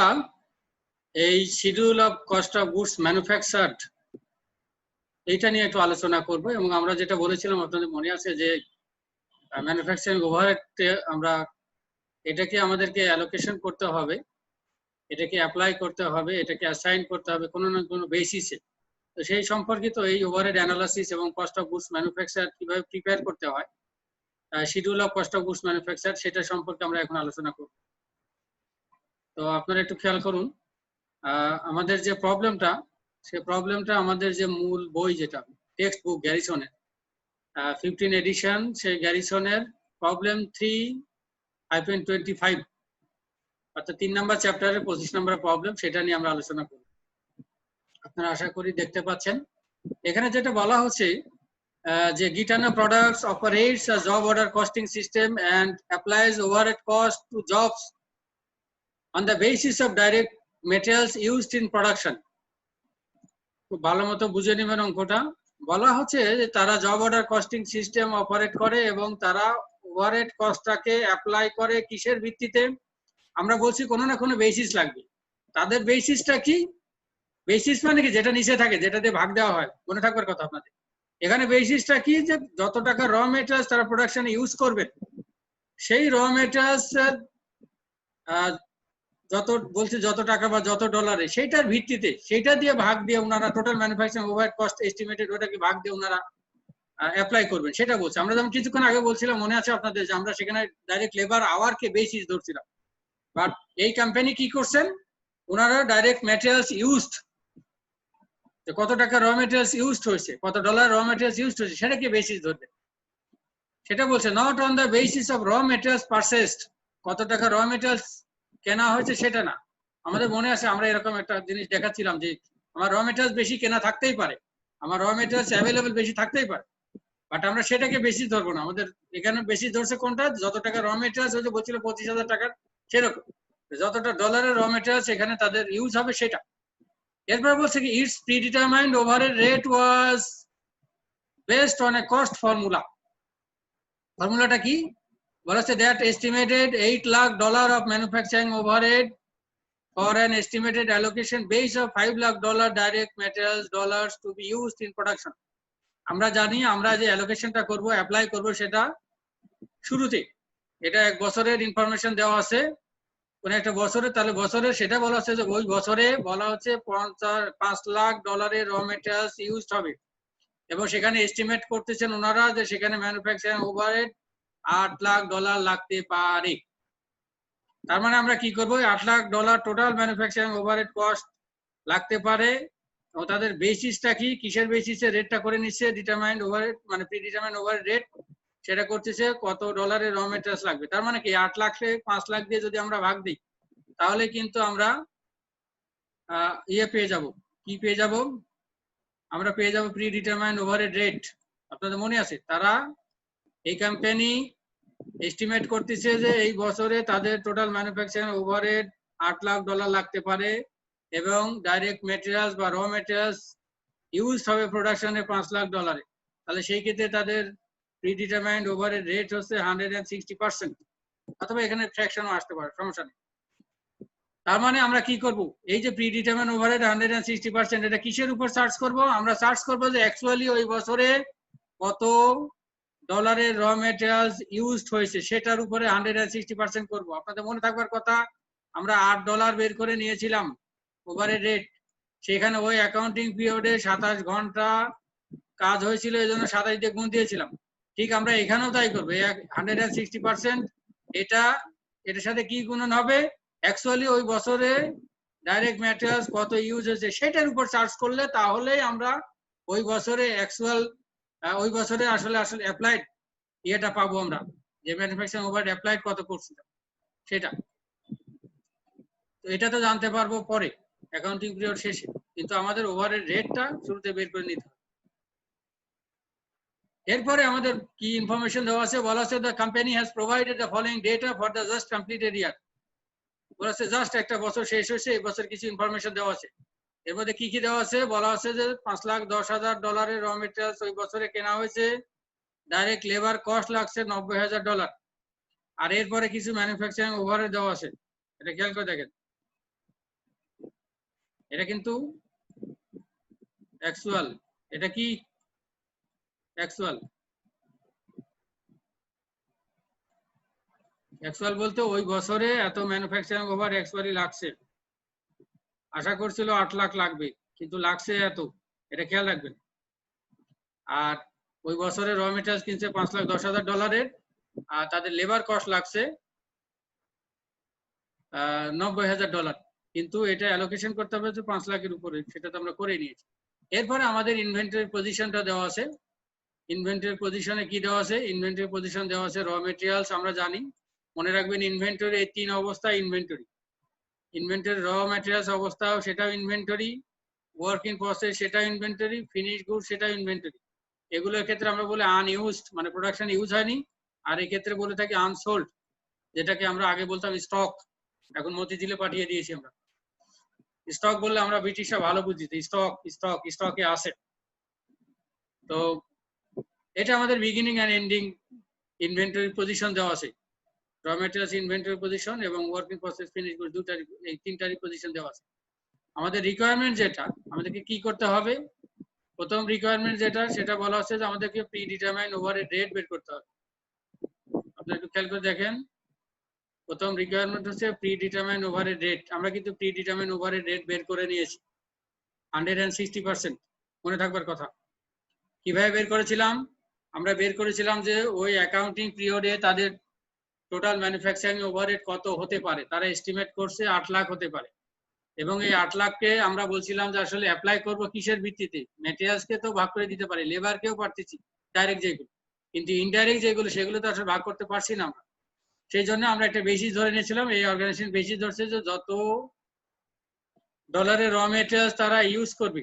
এই schedule of cost of goods manufactured এইটা নিয়ে একটু আলোচনা করব। এবং আমরা যেটা বলেছিলাম আপনাদের মনে আছে যে ম্যানুফ্যাকচারিং ওভারহেডে আমরা এটাকে আমাদেরকে অ্যালোকেশন করতে হবে, এটাকে অ্যাপ্লাই করতে হবে, এটাকে অ্যাসাইন করতে হবে কোনো না কোনো বেসিসে। তো সেই সম্পর্কিত এই ওভারহেড অ্যানালাইসিস এবং কস্ট অফ গুডস ম্যানুফ্যাকচার কিভাবে প্রিপেয়ার করতে হয়, schedule of cost of goods manufacture, সেটা সম্পর্কে আমরা এখন আলোচনা করব। তো আপনারা একটু খেয়াল করুন, আমাদের যে প্রবলেমটা, সেই প্রবলেমটা আমাদের যে মূল বই, যেটা টেক্সট বুক গ্যারিসনের 15 এডিশন, সেই গ্যারিসনের প্রবলেম 3-25, অর্থাৎ 3 নম্বর চ্যাপ্টারের 25 নম্বর প্রবলেম, সেটা নিয়ে আমরা আলোচনা করব। আপনারা আশা করি দেখতে পাচ্ছেন এখানে যেটা বলা হচ্ছে যে Gitana Products operates a job order costing system and applies overhead cost to jobs on the basis of direct materials used in production. খুব ভালো মতো বুঝে নেবেন অঙ্কটা। বলা হচ্ছে যে তারা job order costing system operate করে এবং তারা ওভারহেড কস্টটাকে অ্যাপ্লাই করে কিসের ভিত্তিতে? আমরা বলছি কোনো না কোনো বেসিস লাগবে। তাদের বেসিসটা কি? বেসিস মানে কি? যেটা নিচে থাকে, যেটা দিয়ে ভাগ দেওয়া হয়, মনে থাকবার কথা আপনাদের। এখানে বেসিসটা কি? যে যত টাকা র মেটেরিয়ালস তারা প্রোডাকশনে ইউজ করবে, সেই র মেটেরিয়ালস যত বলছে যত টাকা বা যত ডলারে, সেইটার ভিত্তিতে সেইটা দিয়ে ভাগ দিয়ে ওনারা total manufacturing overhead cost estimated ওটাকে ভাগ দিয়ে ওনারা অ্যাপ্লাই করবেন, সেটা বলছে। আমরা যেমন কিছুক্ষণ আগে বলছিলাম, মনে আছে আপনাদের, যে আমরা সেখানে ডাইরেক্ট লেবার আওয়ারকে বেসিস ধরছিলাম। বাট এই কোম্পানি কি করছেন, ওনারা ডাইরেক্ট ম্যাটেরিয়ালস ইউজড, কত টাকা র মেটেরিয়ালস ইউজড হয়েছে, কত ডলার র মেটেরিয়ালস ইউজড হয়েছে, সেটাকে বেসিস ধরবে। সেটা বলছে not on the basis of raw materials purchased, কত টাকা র মেটেরিয়ালস কেনা হয়েছে সেটা না। আমাদের মনে আছে আমরা এরকম একটা জিনিস দেখাচ্ছিলাম যে আমার র মেটেরিয়ালস বেশি কেনা থাকতেই পারে, আমার র মেটেরিয়ালস অ্যাভেলেবল বেশি থাকতেই পারে, বাট আমরা সেটাকে বেশি ধরবো না। আমাদের এখানে বেশি ধরছে কোনটা? যত টাকা র মেটেরিয়ালস হয়েছে, বলছিল 25,000 টাকার, সেরকম যতটা ডলারের র মেটেরিয়ালস এখানে তাদের ইউজ হবে সেটা। এরপর বলছে কি it's predetermined overhead rate was based on a cost formula. ফর্মুলাটা কি? বলা হচ্ছে that estimated $8 lakh of manufacturing overhead for an estimated allocation base of $5 lakh direct materials dollars to be used in production. আমরা জানি আমরা যে অ্যালোকেশনটা করব, apply করব, সেটা শুরুতে এটা 1 বছরের ইনফরমেশন দেওয়া আছে কোন একটা বছরে, তাহলে বছরে সেটা বলা হচ্ছে যে ওই বছরে বলা হচ্ছে $5 লাখ র মেটেরিয়ালস ইউজড হবে, এবং সেখানে এস্টিমেট করতেছেন ওনারা যে সেখানে ম্যানুফ্যাকচারিং ওভারহেড $8 লাখ লাগতে পারে। তার মানে আমরা কি করবো? $8 lakh total manufacturing overhead cost লাগতে পারে, তাদের বেসিসটা কি, কিসের বেসিসে রেটটা করে নিচ্ছে, ডিটারমাইন্ড ওভারহেড মানে প্রি ডিটারমাইন্ড ওভারহেড রেট, সেটা করতেছে কত ডলারের র মেটেরিয়ালস লাগবে। তার মানে কি 8 লাখ 5 লাখ দিয়ে যদি আমরা ভাগ দিই তাহলে কিন্তু আমরা ইয়ে পেয়ে যাব, কি পেয়ে যাব, আমরা পেয়ে যাব প্রি ডিটারমাইন্ড ওভারহেড রেট। আপনাদের মনে আছে তারা এই কোম্পানি এস্টিমেট করতেছে যে এই বছরে তাদের total manufacturing overhead 8 lakh dollar লাগতে পারে এবং ডাইরেক্ট মেটেরিয়ালস বা র মেটেরিয়ালস ইউজ হবে প্রোডাকশনে 5 লাখ ডলারে। তাহলে সেই ক্ষেত্রে তাদের প্রিডিটারমাইন্ড ওভারহেড রেট হচ্ছে 160%, অথবা এখানে ফ্র্যাকশনও আসতে পারে, সমস্যা নেই। তার মানে আমরা কি করব, এই যে প্রিডিটারমাইন্ড ওভারহেড 160%, এটা কিসের উপর সার্চ করব, আমরা সার্চ করব যে অ্যাকচুয়ালি ওই বছরে কত ডলারের র মেটেরিয়ালস ইউজড হয়েছে সেটার উপরে 160% করব। আপনাদের মনে থাকবার কথা আমরা $8 বের করে নিয়েছিলাম ওভারহেড রেট, সেখানে ওই অ্যাকাউন্টিং পিরিয়ডে 27 ঘন্টা কাজ হয়েছিল, এই জন্য 27 দিয়ে গুণ দিয়েছিলাম। ঠিক আমরা এখানেও তাই করবো, 160% এটার সাথে কি গুণন হবে, অ্যাকচুয়ালি ওই বছরে ডাইরেক্ট ম্যাটেরিয়ালস কত ইউজ হয়েছে সেটার উপর চার্জ করলে তাহলেই আমরা ওই বছরে অ্যাকচুয়াল ওই বছরে আসলে অ্যাপ্লাইড ইয়েটা পাবো, আমরা যে ম্যানুফ্যাকচারিং ওভারহেড অ্যাপ্লাইড কত করছি সেটা। তো এটা তো জানতে পারবো পরে অ্যাকাউন্টিং পিরিয়ড শেষে, কিন্তু আমাদের ওভারহেড রেটটা শুরুতে বের করে নিতে হবে। এরপরে আমাদের কি ইনফরমেশন দেওয়া আছে, বলা আছে the company has provided the following data for the just completed year. বলা আছে জাস্ট একটা বছর শেষ হয়েছে, এই বছর কিছু ইনফরমেশন দেওয়া আছে। এর মধ্যে কি কি দেওয়া আছে, বলা আছে যে $5,10,000 র মেটেরিয়ালস ওই বছরে কেনা হয়েছে, ডাইরেক্ট লেবার কস্ট লাগছে $90,000। আর এরপরে কিছু ম্যানুফ্যাকচারিং ওভারহেড দেওয়া আছে, এটা খেয়াল করে দেখেন, এটা কিন্তু অ্যাকচুয়াল। এটা কি অ্যাকচুয়াল, অ্যাকচুয়াল বলতে ওই বছরে এত ম্যানুফ্যাকচারিং ওভার অ্যাকচুয়ালি লাগছে, আশা করছিল 8 লাখ লাগবে কিন্তু লাগছে এত, এটা খেয়াল রাখবেন। আর ওই বছরে র মেটেরিয়ালস কিনছে $5,10,000, আর তাদের লেবার কস্ট লাগছে $90,000, কিন্তু এটা অ্যালোকেশন করতে হবে যে 5 লাখের উপরে, সেটা তো আমরা করে নিয়েছি। এরপরে আমাদের ইনভেন্টরি পজিশনটা দেওয়া আছে। ইনভেন্টরি পজিশনে কি দেওয়া আছে, ইনভেন্টরি পজিশন দেওয়া আছে র মেটেরিয়ালস আমরা জানি, মনে রাখবেন ইনভেন্টরি এই 3 অবস্থা ইনভেন্টরি, ইনভেন্টরি র ম্যাটেরিয়ালস অবস্থাও সেটাও ইনভেন্টরি, ওয়ার্ক ইন প্রসেস সেটাও ইনভেন্টরি, ফিনিশ গুড সেটাও ইনভেন্টরি। এগুলোর ক্ষেত্রে আমরা বলি আনইউজড মানে প্রোডাকশন ইউজ হয়নি, আর এই ক্ষেত্রে বলে থাকি আনসোল্ড, যেটাকে আমরা আগে বলতাম স্টক, এখন মতিঝিলে পাঠিয়ে দিয়েছি আমরা। স্টক বললে আমরা ব্রিটিশরা ভালো বুঝি, স্টক স্টক স্টকে আছে। তো এটা আমাদের beginning and ending inventory position দেওয়া আছে, র মেটেরিয়ালস ইনভেন্টরি পজিশন এবং ওয়ার্কিং প্রসেস ফিনিশ গুড দুটারই, এই 3টারই পজিশন দেওয়া আছে। আমাদের রিকোয়ারমেন্ট যেটা, আমাদেরকে কি করতে হবে, প্রথম রিকোয়ারমেন্ট যেটা সেটা বলা হচ্ছে যে আমাদেরকে প্রি ডিটারমাইন্ড ওভারহেড রেট বের করতে হবে। আপনারা একটু খেয়াল করে দেখেন, প্রথম রিকোয়ারমেন্ট হচ্ছে প্রি ডিটারমাইন্ড ওভারহেড রেট। আমরা কিন্তু প্রি ডিটারমাইন্ড ওভারহেড রেট বের করে নিয়েছি 160%, মনে থাকবার কথা। কিভাবে বের করেছিলাম, আমরা বের করেছিলাম যে ওই অ্যাকাউন্টিং পিরিয়ডে তাদের টোটাল ম্যানুফ্যাকচারিং ওভারহেড কত হতে পারে, তারা এস্টিমেট করছে 8 লাখ হতে পারে, এবং এই 8 লাখকে আমরা বলছিলাম যে আসলে অ্যাপ্লাই করব কিসের ভিত্তিতে, ম্যাটেরিয়ালসকে তো ভাগ করে দিতে পারি, লেবারকেও পারতেছি ডাইরেক্ট যেগুলো, কিন্তু ইনডাইরেক্ট যেগুলো সেগুলো তো আসলে ভাগ করতে পারছি না আমরা। সেই জন্য আমরা একটা বেসিস ধরে নিয়েছিলাম, এই অর্গানাইজেশন বেসিস ধরছে যে যত ডলারের র মেটেরিয়ালস তারা ইউজ করবে,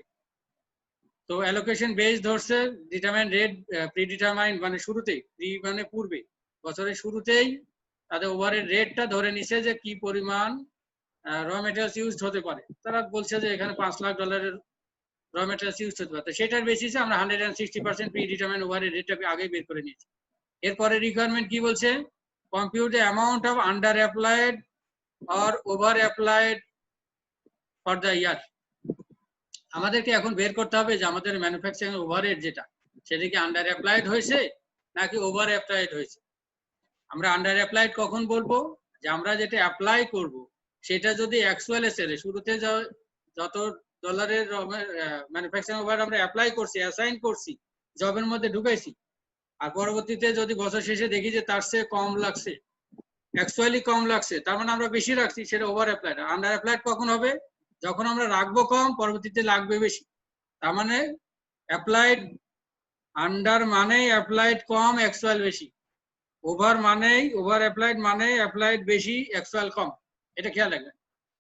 তো অ্যালোকেশন বেস ধরছে, ডিটারমাইন রেট প্রি ডিটারমাইন্ড মানে শুরুতেই, প্রি মানে পূর্বে, বছরের শুরুতেই তাদের ওভারহেড রেটটা ধরে নিছে যে কি পরিমাণ র মেটেরিয়ালস ইউজ হতে পারে। তারা বলছে যে এখানে $5 লাখ র মেটেরিয়ালস ইউজ হতে পারে, সেটার বেসিসে আমরা 160% প্রি ডিটারমাইন্ড ওভারহেড রেটটা আগে বের করে নিয়েছি। এরপরে রিকোয়ারমেন্ট কি বলছে, compute the amount of under applied or over applied for the year. আমাদেরকে এখন বের করতে হবে যে আমাদের ম্যানুফ্যাকচারিং ওভারহেড যেটা, সেটা কি আন্ডার অ্যাপ্লাইড হয়েছে নাকি ওভার অ্যাপ্লাইড হয়েছে। আমরা আন্ডার অ্যাপ্লাইড কখন বলবো, যে আমরা যেটা অ্যাপ্লাই করব সেটা যদি অ্যাকচুয়ালি সেলে শুরুতে যত ডলারের ম্যানুফ্যাকচারিং ওভারহেড আমরা অ্যাপ্লাই করছি, অ্যাসাইন করছি, জবের মধ্যে ঢুকাইছি, আর পরবর্তীতে যদি বছর শেষে দেখি যে তার চেয়ে কম লাগছে, অ্যাকচুয়ালি কম লাগছে, তার মানে আমরা বেশি রাখছি, সেটা ওভার অ্যাপ্লাইড। আন্ডার অ্যাপ্লাইড কখন হবে, যখন আমরা রাখবো কম, পরবর্তীতে লাগবে বেশি, তার মানে অ্যাপ্লাইড আন্ডার মানে অ্যাপ্লাইড কম অ্যাকচুয়াল বেশি, ওভার মানেই ওভার অ্যাপ্লাইড মানে অ্যাপ্লাইড বেশি অ্যাকচুয়াল কম, এটা খেয়াল রাখবেন।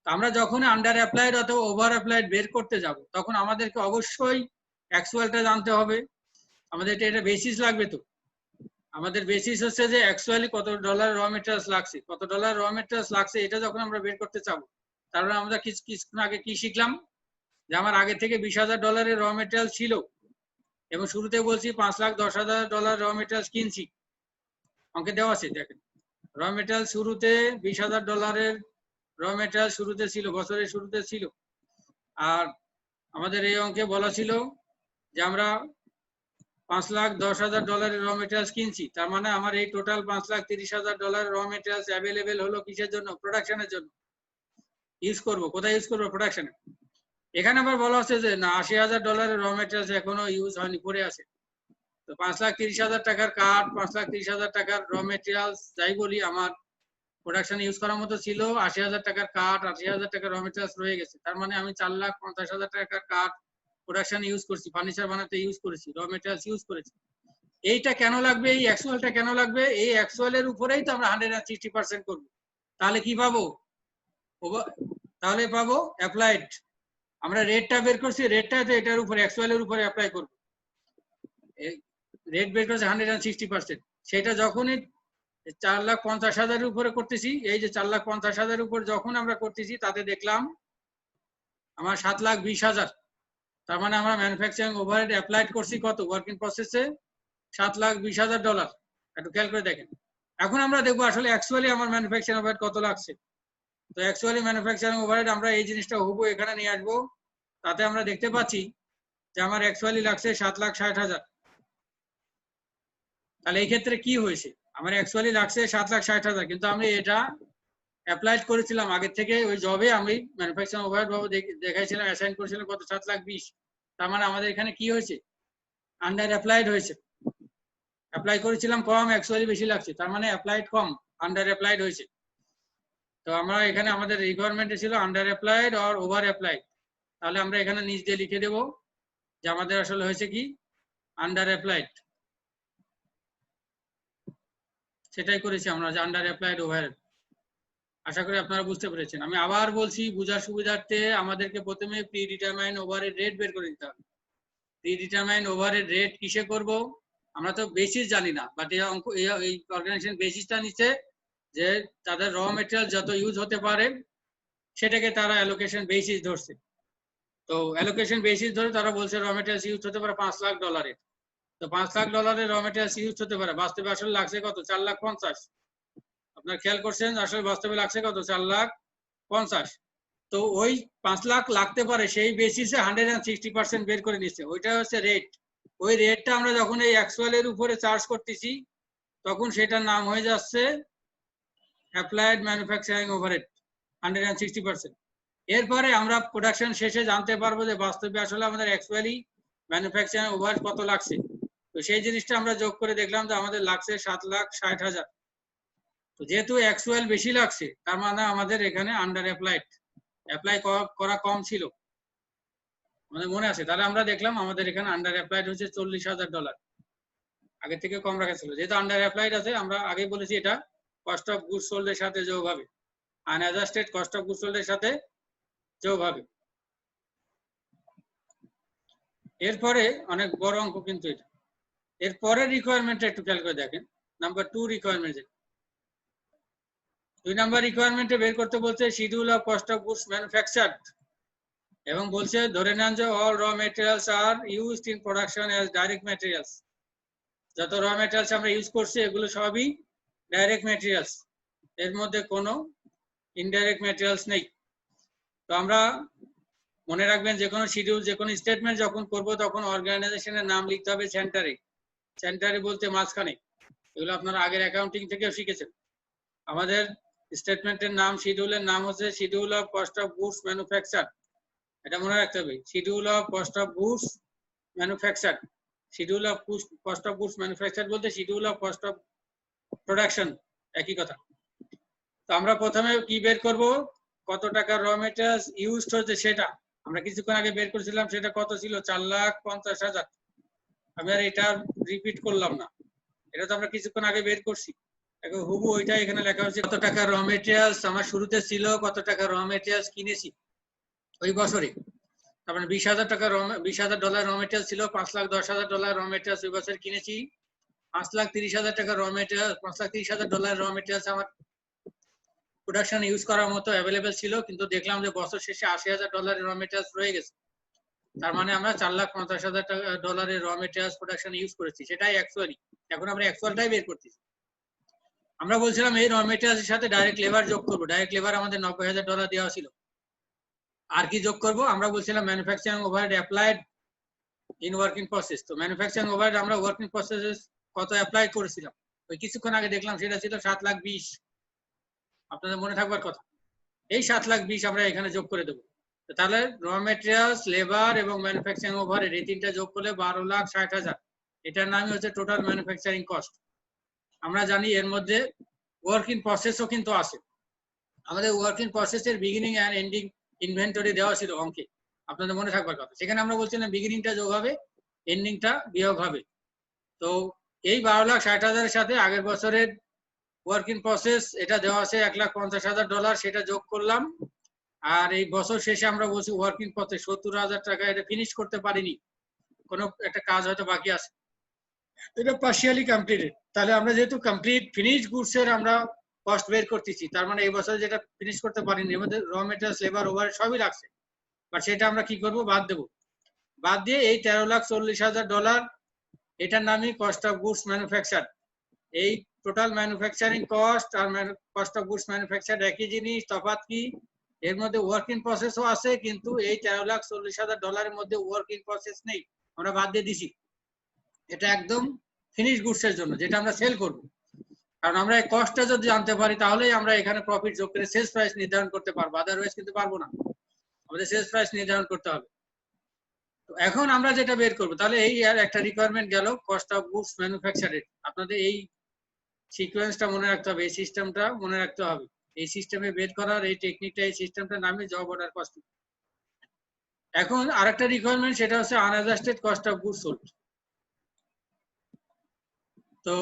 আমরা যখন আন্ডার অ্যাপ্লাইড অথবা ওভার অ্যাপ্লাইড বের করতে যাব তখন আমাদেরকে অবশ্যই অ্যাকচুয়ালটা জানতে হবে। আমাদের এটা বেসিস লাগবে। তো আমাদের বেসিস হচ্ছে যে অ্যাকচুয়ালি কত ডলার র মেটেরিয়ালস লাগছে, কত ডলার র মেটেরিয়ালস লাগছে, এটা যখন আমরা বের করতে চাবো তারপরে আমরা কিছুক্ষণ আগে কি শিখলাম যে আমার আগে থেকে $20,000 র মেটেরিয়াল ছিল এবং শুরুতে বলছি $5,10,000 র মেটেরিয়ালস কিনছি, অঙ্কে দেওয়া আছে দেখেন। র মেটেরিয়াল শুরুতে $20,000 র মেটেরিয়াল শুরুতে ছিল, বছরের শুরুতে ছিল। আর আমাদের এই অঙ্কে বলা ছিল যে আমরা $5,10,000 র মেটেরিয়ালস কিনছি, তার মানে আমার এই টোটাল $5,30,000 র মেটেরিয়ালস অ্যাভেলেবেল হলো কিসের জন্য? প্রোডাকশনের জন্য। ইউজ করব কোথায়? ইউজ করবো প্রোডাকশনে। এখানে আবার বলা হচ্ছে যে না, $80,000 র মেটেরিয়ালস এখনো ইউজ হয়নি, পড়ে আছে। তো 5,30,000 টাকার কাঠ, 5,30,000 টাকার র মেটেরিয়ালস যাই বলি আমার প্রোডাকশনে ইউজ করার মতো ছিল, 80,000 টাকার কাঠ, 80,000 টাকার র মেটেরিয়ালস রয়ে গেছে। তার মানে আমি 4,50,000 টাকার কাঠ প্রোডাকশনে ইউজ করছি, ফার্নিচার বানাতে ইউজ করেছি, র মেটেরিয়ালস ইউজ করেছি। এইটা কেন লাগবে? এই অ্যাকচুয়ালটা কেন লাগবে? এই অ্যাকচুয়ালের উপরেই তো আমরা 160% করব। তাহলে কি পাবো? তাহলে পাবো অ্যাপ্লাইড। আমরা রেটটা বের করছি, রেটটা তো এটার উপরে অ্যাকচুয়ালের উপরে অ্যাপ্লাই করব। রেট বের করছে 160%। সেটা যখনই 4,50,000 উপরে করতেছি, এই যে 4,50,000 উপর যখন আমরা করতেছি তাতে দেখলাম আমার 7,20,000। তার মানে আমরা ম্যানুফ্যাকচারিং ওভারহেড অ্যাপ্লাইড করছি কত? ওয়ার্ক ইন প্রসেসে $7,20,000। একটু খেয়াল করে দেখেন। এখন আমরা দেখবো আসলে অ্যাকচুয়ালি আমার ম্যানুফ্যাকচারিং ওভারহেড কত লাগছে। তো অ্যাকচুয়ালি ম্যানুফ্যাকচারিং ওভারহেড আমরা এই জিনিসটা হুবহু এখানে নিয়ে আসবো। তাতে আমরা দেখতে পাচ্ছি যে আমার অ্যাকচুয়ালি লাগছে 7,60,000। তাহলে এই ক্ষেত্রে কি হয়েছে? আমার অ্যাকচুয়ালি লাগছে 7,60,000, কিন্তু আমি এটা অ্যাপ্লাইড করেছিলাম আগে থেকে ওই জবে, আমি ম্যানুফ্যাকচারিং ওভারহেড ভাবে দেখাইছিলাম, অ্যাসাইন করেছিলাম কত? 7,20,000। তার মানে আমাদের এখানে কি হয়েছে? আন্ডার অ্যাপ্লাইড হয়েছে। অ্যাপ্লাই করেছিলাম কম, অ্যাকচুয়ালি বেশি লাগছে, তার মানে অ্যাপ্লাইড কম, আন্ডার অ্যাপ্লাইড হয়েছে। তো আমরা এখানে আমাদের রিকোয়ারমেন্টে ছিল under applied or over applied. তাহলে আমরা এখানে নিচ দিয়ে লিখে দেব যে আমাদের আসলে হয়েছে কি? Under applied. সেটাই করেছি আমরা, যে আন্ডার অ্যাপ্লাইড ওভারহেড। আশা করি আপনারা বুঝতে পেরেছেন। আমি আবার বলছি বুঝার সুবিধার্থে, আমাদেরকে প্রথমে প্রি ডিটারমাইন ওভারহেড রেট বের করে দিতে হবে। প্রি ডিটারমাইন ওভারহেড রেট কিসে করব? আমরা তো বেসিস জানি না, বাট এই অঙ্ক এই অর্গানাইজেশন বেসিসটা নিচ্ছে যে তাদের র মেটেরিয়াল যত ইউজ হতে পারে সেটাকে তারা অ্যালোকেশন বেসিস ধরছে। তো অ্যালোকেশন বেসিস ধরে তারা বলছে র মেটেরিয়ালস ইউজ হতে পারে $5,00,000। তো $5,00,000 র মেটেরিয়ালস ইউজ হতে পারে, বাস্তবে আসলে লাগছে কত? 4,50,000। আপনার খেয়াল করছেন আসলে বাস্তবে লাগছে কত? 4,50,000। তো ওই 5,00,000 লাগতে পারে সেই বেসিসে 160% বের করে নিচ্ছে, ওইটা হচ্ছে রেট। ওই রেটটা আমরা যখন এই অ্যাকচুয়ালের উপরে চার্জ করতেছি তখন সেটার নাম হয়ে যাচ্ছে অ্যাপ্লাইড ম্যানুফ্যাকচারিং ওভারহেড 160%। এরপরে আমরা প্রোডাকশন শেষে জানতে পারবো যে বাস্তবে আসলে আমাদের অ্যাকচুয়ালি ম্যানুফ্যাকচারিং ওভারহেড কত লাগছে। তো সেই জিনিসটা আমরা যোগ করে দেখলাম যে আমাদের লাগছে 7,60,000। তো যেহেতু অ্যাকচুয়াল বেশি লাগছে তার মানে আমাদের এখানে আন্ডার অ্যাপ্লাই করা কম ছিল, আমাদের মনে আছে। তাহলে আমরা দেখলাম আমাদের এখানে আন্ডার অ্যাপ্লাইড হচ্ছে $40,000, আগে থেকে কম রাখা ছিল। যেহেতু আন্ডার অ্যাপ্লাইড আছে, আমরা আগে বলেছি এটা কস্ট অফ গুডস সোল্ড এর সাথে যোগ হবে, আনঅ্যাডজাস্টেড কস্ট অফ গুডস সোল্ড এর সাথে যোগ হবে। এরপরে অনেক বড় অঙ্ক কিন্তু এটা। এরপরে রিকোয়ারমেন্টটা একটু খেয়াল করে দেখেন, নাম্বার 2 রিকোয়ারমেন্ট। 2 নাম্বার রিকোয়ারমেন্টে বের করতে বলছে schedule of cost of goods manufactured, এবং বলছে ধরে নেন যে all raw materials are used in production as direct materials. যত র মেটেরিয়ালস আমরা ইউজ করছি এগুলো সবই ডাইরেক্ট ম্যাটেরিয়ালস, এর মধ্যে কোনো ইনডাইরেক্ট ম্যাটেরিয়ালস নেই। তো আমরা মনে রাখবেন যে কোনো শিডিউল, যে কোনো স্টেটমেন্ট যখন করব তখন অর্গানাইজেশনের নাম লিখতে হবে সেন্টারে। সেন্টারে বলতে মাঝখানে, এগুলো আপনারা আগের অ্যাকাউন্টিং থেকেও শিখেছেন। আমাদের স্টেটমেন্টের নাম, শিডিউলের নাম হচ্ছে schedule of cost of goods manufacture, এটা মনে রাখতে হবে। Schedule of cost of goods manufacture, schedule of cost of goods manufacture বলতে schedule of cost of production, একই কথা। তো আমরা প্রথমে কি বের করব? কত টাকা র মেটেরিয়ালস ইউজড হচ্ছে সেটা, আমরা কিছুক্ষণ আগে বের করেছিলাম, সেটা কত ছিল? 4,50,000। আমি আর এটা রিপিট করলাম না, এটা তো আমরা কিছুক্ষণ আগে বের করছি। এখন হুবু ওইটা এখানে লেখা হচ্ছে কত টাকা র মেটেরিয়ালস আমার শুরুতে ছিল, কত টাকা র মেটেরিয়ালস কিনেছি ওই বছরে। তারপরে 20,000 টাকা $20,000 র মেটেরিয়াল ছিল, $5,10,000 র মেটেরিয়ালস ওই বছর কিনেছি। 5,30,000 টাকা র মেটেরিয়াল, $5,30,000 র মেটেরিয়ালস আমার প্রোডাকশন ইউজ করার মতো অ্যাভেলেবেল ছিল, কিন্তু দেখলাম যে বছর শেষে $80,000 র মেটেরিয়ালস রয়ে গেছে। তার মানে আমরা $4,50,000 র মেটেরিয়ালস প্রোডাকশন ইউজ করেছি, সেটাই অ্যাকচুয়ালি। এখন আমরা অ্যাকচুয়ালটাই বের করতেছি। আমরা বলছিলাম এই র মেটেরিয়ালসের সাথে ডাইরেক্ট লেবার যোগ করবো। ডাইরেক্ট লেবার আমাদের $90,000 দেওয়া ছিল। আর কি যোগ করব? আমরা বলছিলাম manufacturing overhead applied in working process. তো ম্যানুফ্যাকচারিং ওভারহেড আমরা ওয়ার্কিং প্রসেসে কত অ্যাপ্লাই করেছিলাম ওই কিছুক্ষণ আগে দেখলাম, সেটা ছিল 7,20,000। আপনাদের মনে থাকবার কথা। এই 7,20,000 আমরা এখানে যোগ করে দেবো। তাহলে র মেটেরিয়ালস, লেবার এবং ম্যানুফ্যাকচারিং ওভারহেড এই তিনটা যোগ করলে 12,60,000। এটার নামই হচ্ছে টোটাল ম্যানুফ্যাকচারিং কস্ট। আমরা জানি এর মধ্যে ওয়ার্ক ইন প্রসেসও কিন্তু আছে। আমাদের ওয়ার্ক ইন প্রসেসের বিগিনিং এন্ড এন্ডিং ইনভেন্টরি দেওয়া ছিল অঙ্কে, আপনাদের মনে থাকবার কথা। সেখানে আমরা বলছিলাম বিগিনিংটা যোগ হবে, এন্ডিংটা বিয়োগ হবে। তো এই 12,60,000 সাথে আগের বছরের ওয়ার্ক ইন প্রসেস এটা দেওয়া আছে $1,50,000, সেটা যোগ করলাম। আর এই বছর শেষে আমরা বলছি ওয়ার্ক ইন প্রসেস 70,000 টাকা, এটা ফিনিশ করতে পারিনি, কোনো একটা কাজ হয়তো বাকি আছে, এটা পার্শিয়ালি কমপ্লিটেড। তাহলে আমরা যেহেতু কমপ্লিট ফিনিশ গুডস এর আমরা কস্ট বের করতেছি, তার মানে এই বছর যেটা ফিনিশ করতে পারিনি, এর মধ্যে র মেটেরিয়ালস, লেবার, ওভারহেড সবই লাগছে, বাট সেটা আমরা কি করব? বাদ দেব। বাদ দিয়ে এই $13,40,000 এটার নামই কস্ট অফ গুডস ম্যানুফ্যাকচার। এই টোটাল ম্যানুফ্যাকচারিং কস্ট আর কস্ট অফ গুডস ম্যানুফ্যাকচার একই জিনিস, তফাৎ কি? এর মধ্যে ওয়ার্ক ইন প্রসেসও আছে, কিন্তু এই $13,40,000 মধ্যে ওয়ার্ক ইন প্রসেস নেই, আমরা বাদ দিয়ে দিছি। এটা একদম ফিনিশ গুডস এর জন্য, যেটা আমরা সেল করব। কারণ আমরা এই কস্টটা যদি জানতে পারি, তাহলেই আমরা এখানে প্রফিট যোগ করে সেলস প্রাইস নির্ধারণ করতে পারবো, আদারওয়াইজ কিন্তু পারবো না। আমাদের সেলস প্রাইস নির্ধারণ করতে হবে। তো এখন আমরা যেটা বের করব, তাহলে এই আর একটা রিকোয়ারমেন্ট গেল কস্ট অফ গুডস ম্যানুফ্যাকচারেড। আপনাদের এই সিকোয়েন্সটা মনে রাখতে হবে, এই সিস্টেমটা মনে রাখতে হবে। এই সিস্টেমে বের করার এই টেকনিকটা, এই সিস্টেমটার নামই জব অর্ডার কস্টিং। এখন আরেকটা রিকোয়ারমেন্ট, সেটা হচ্ছে unadjusted cost of goods sold. তো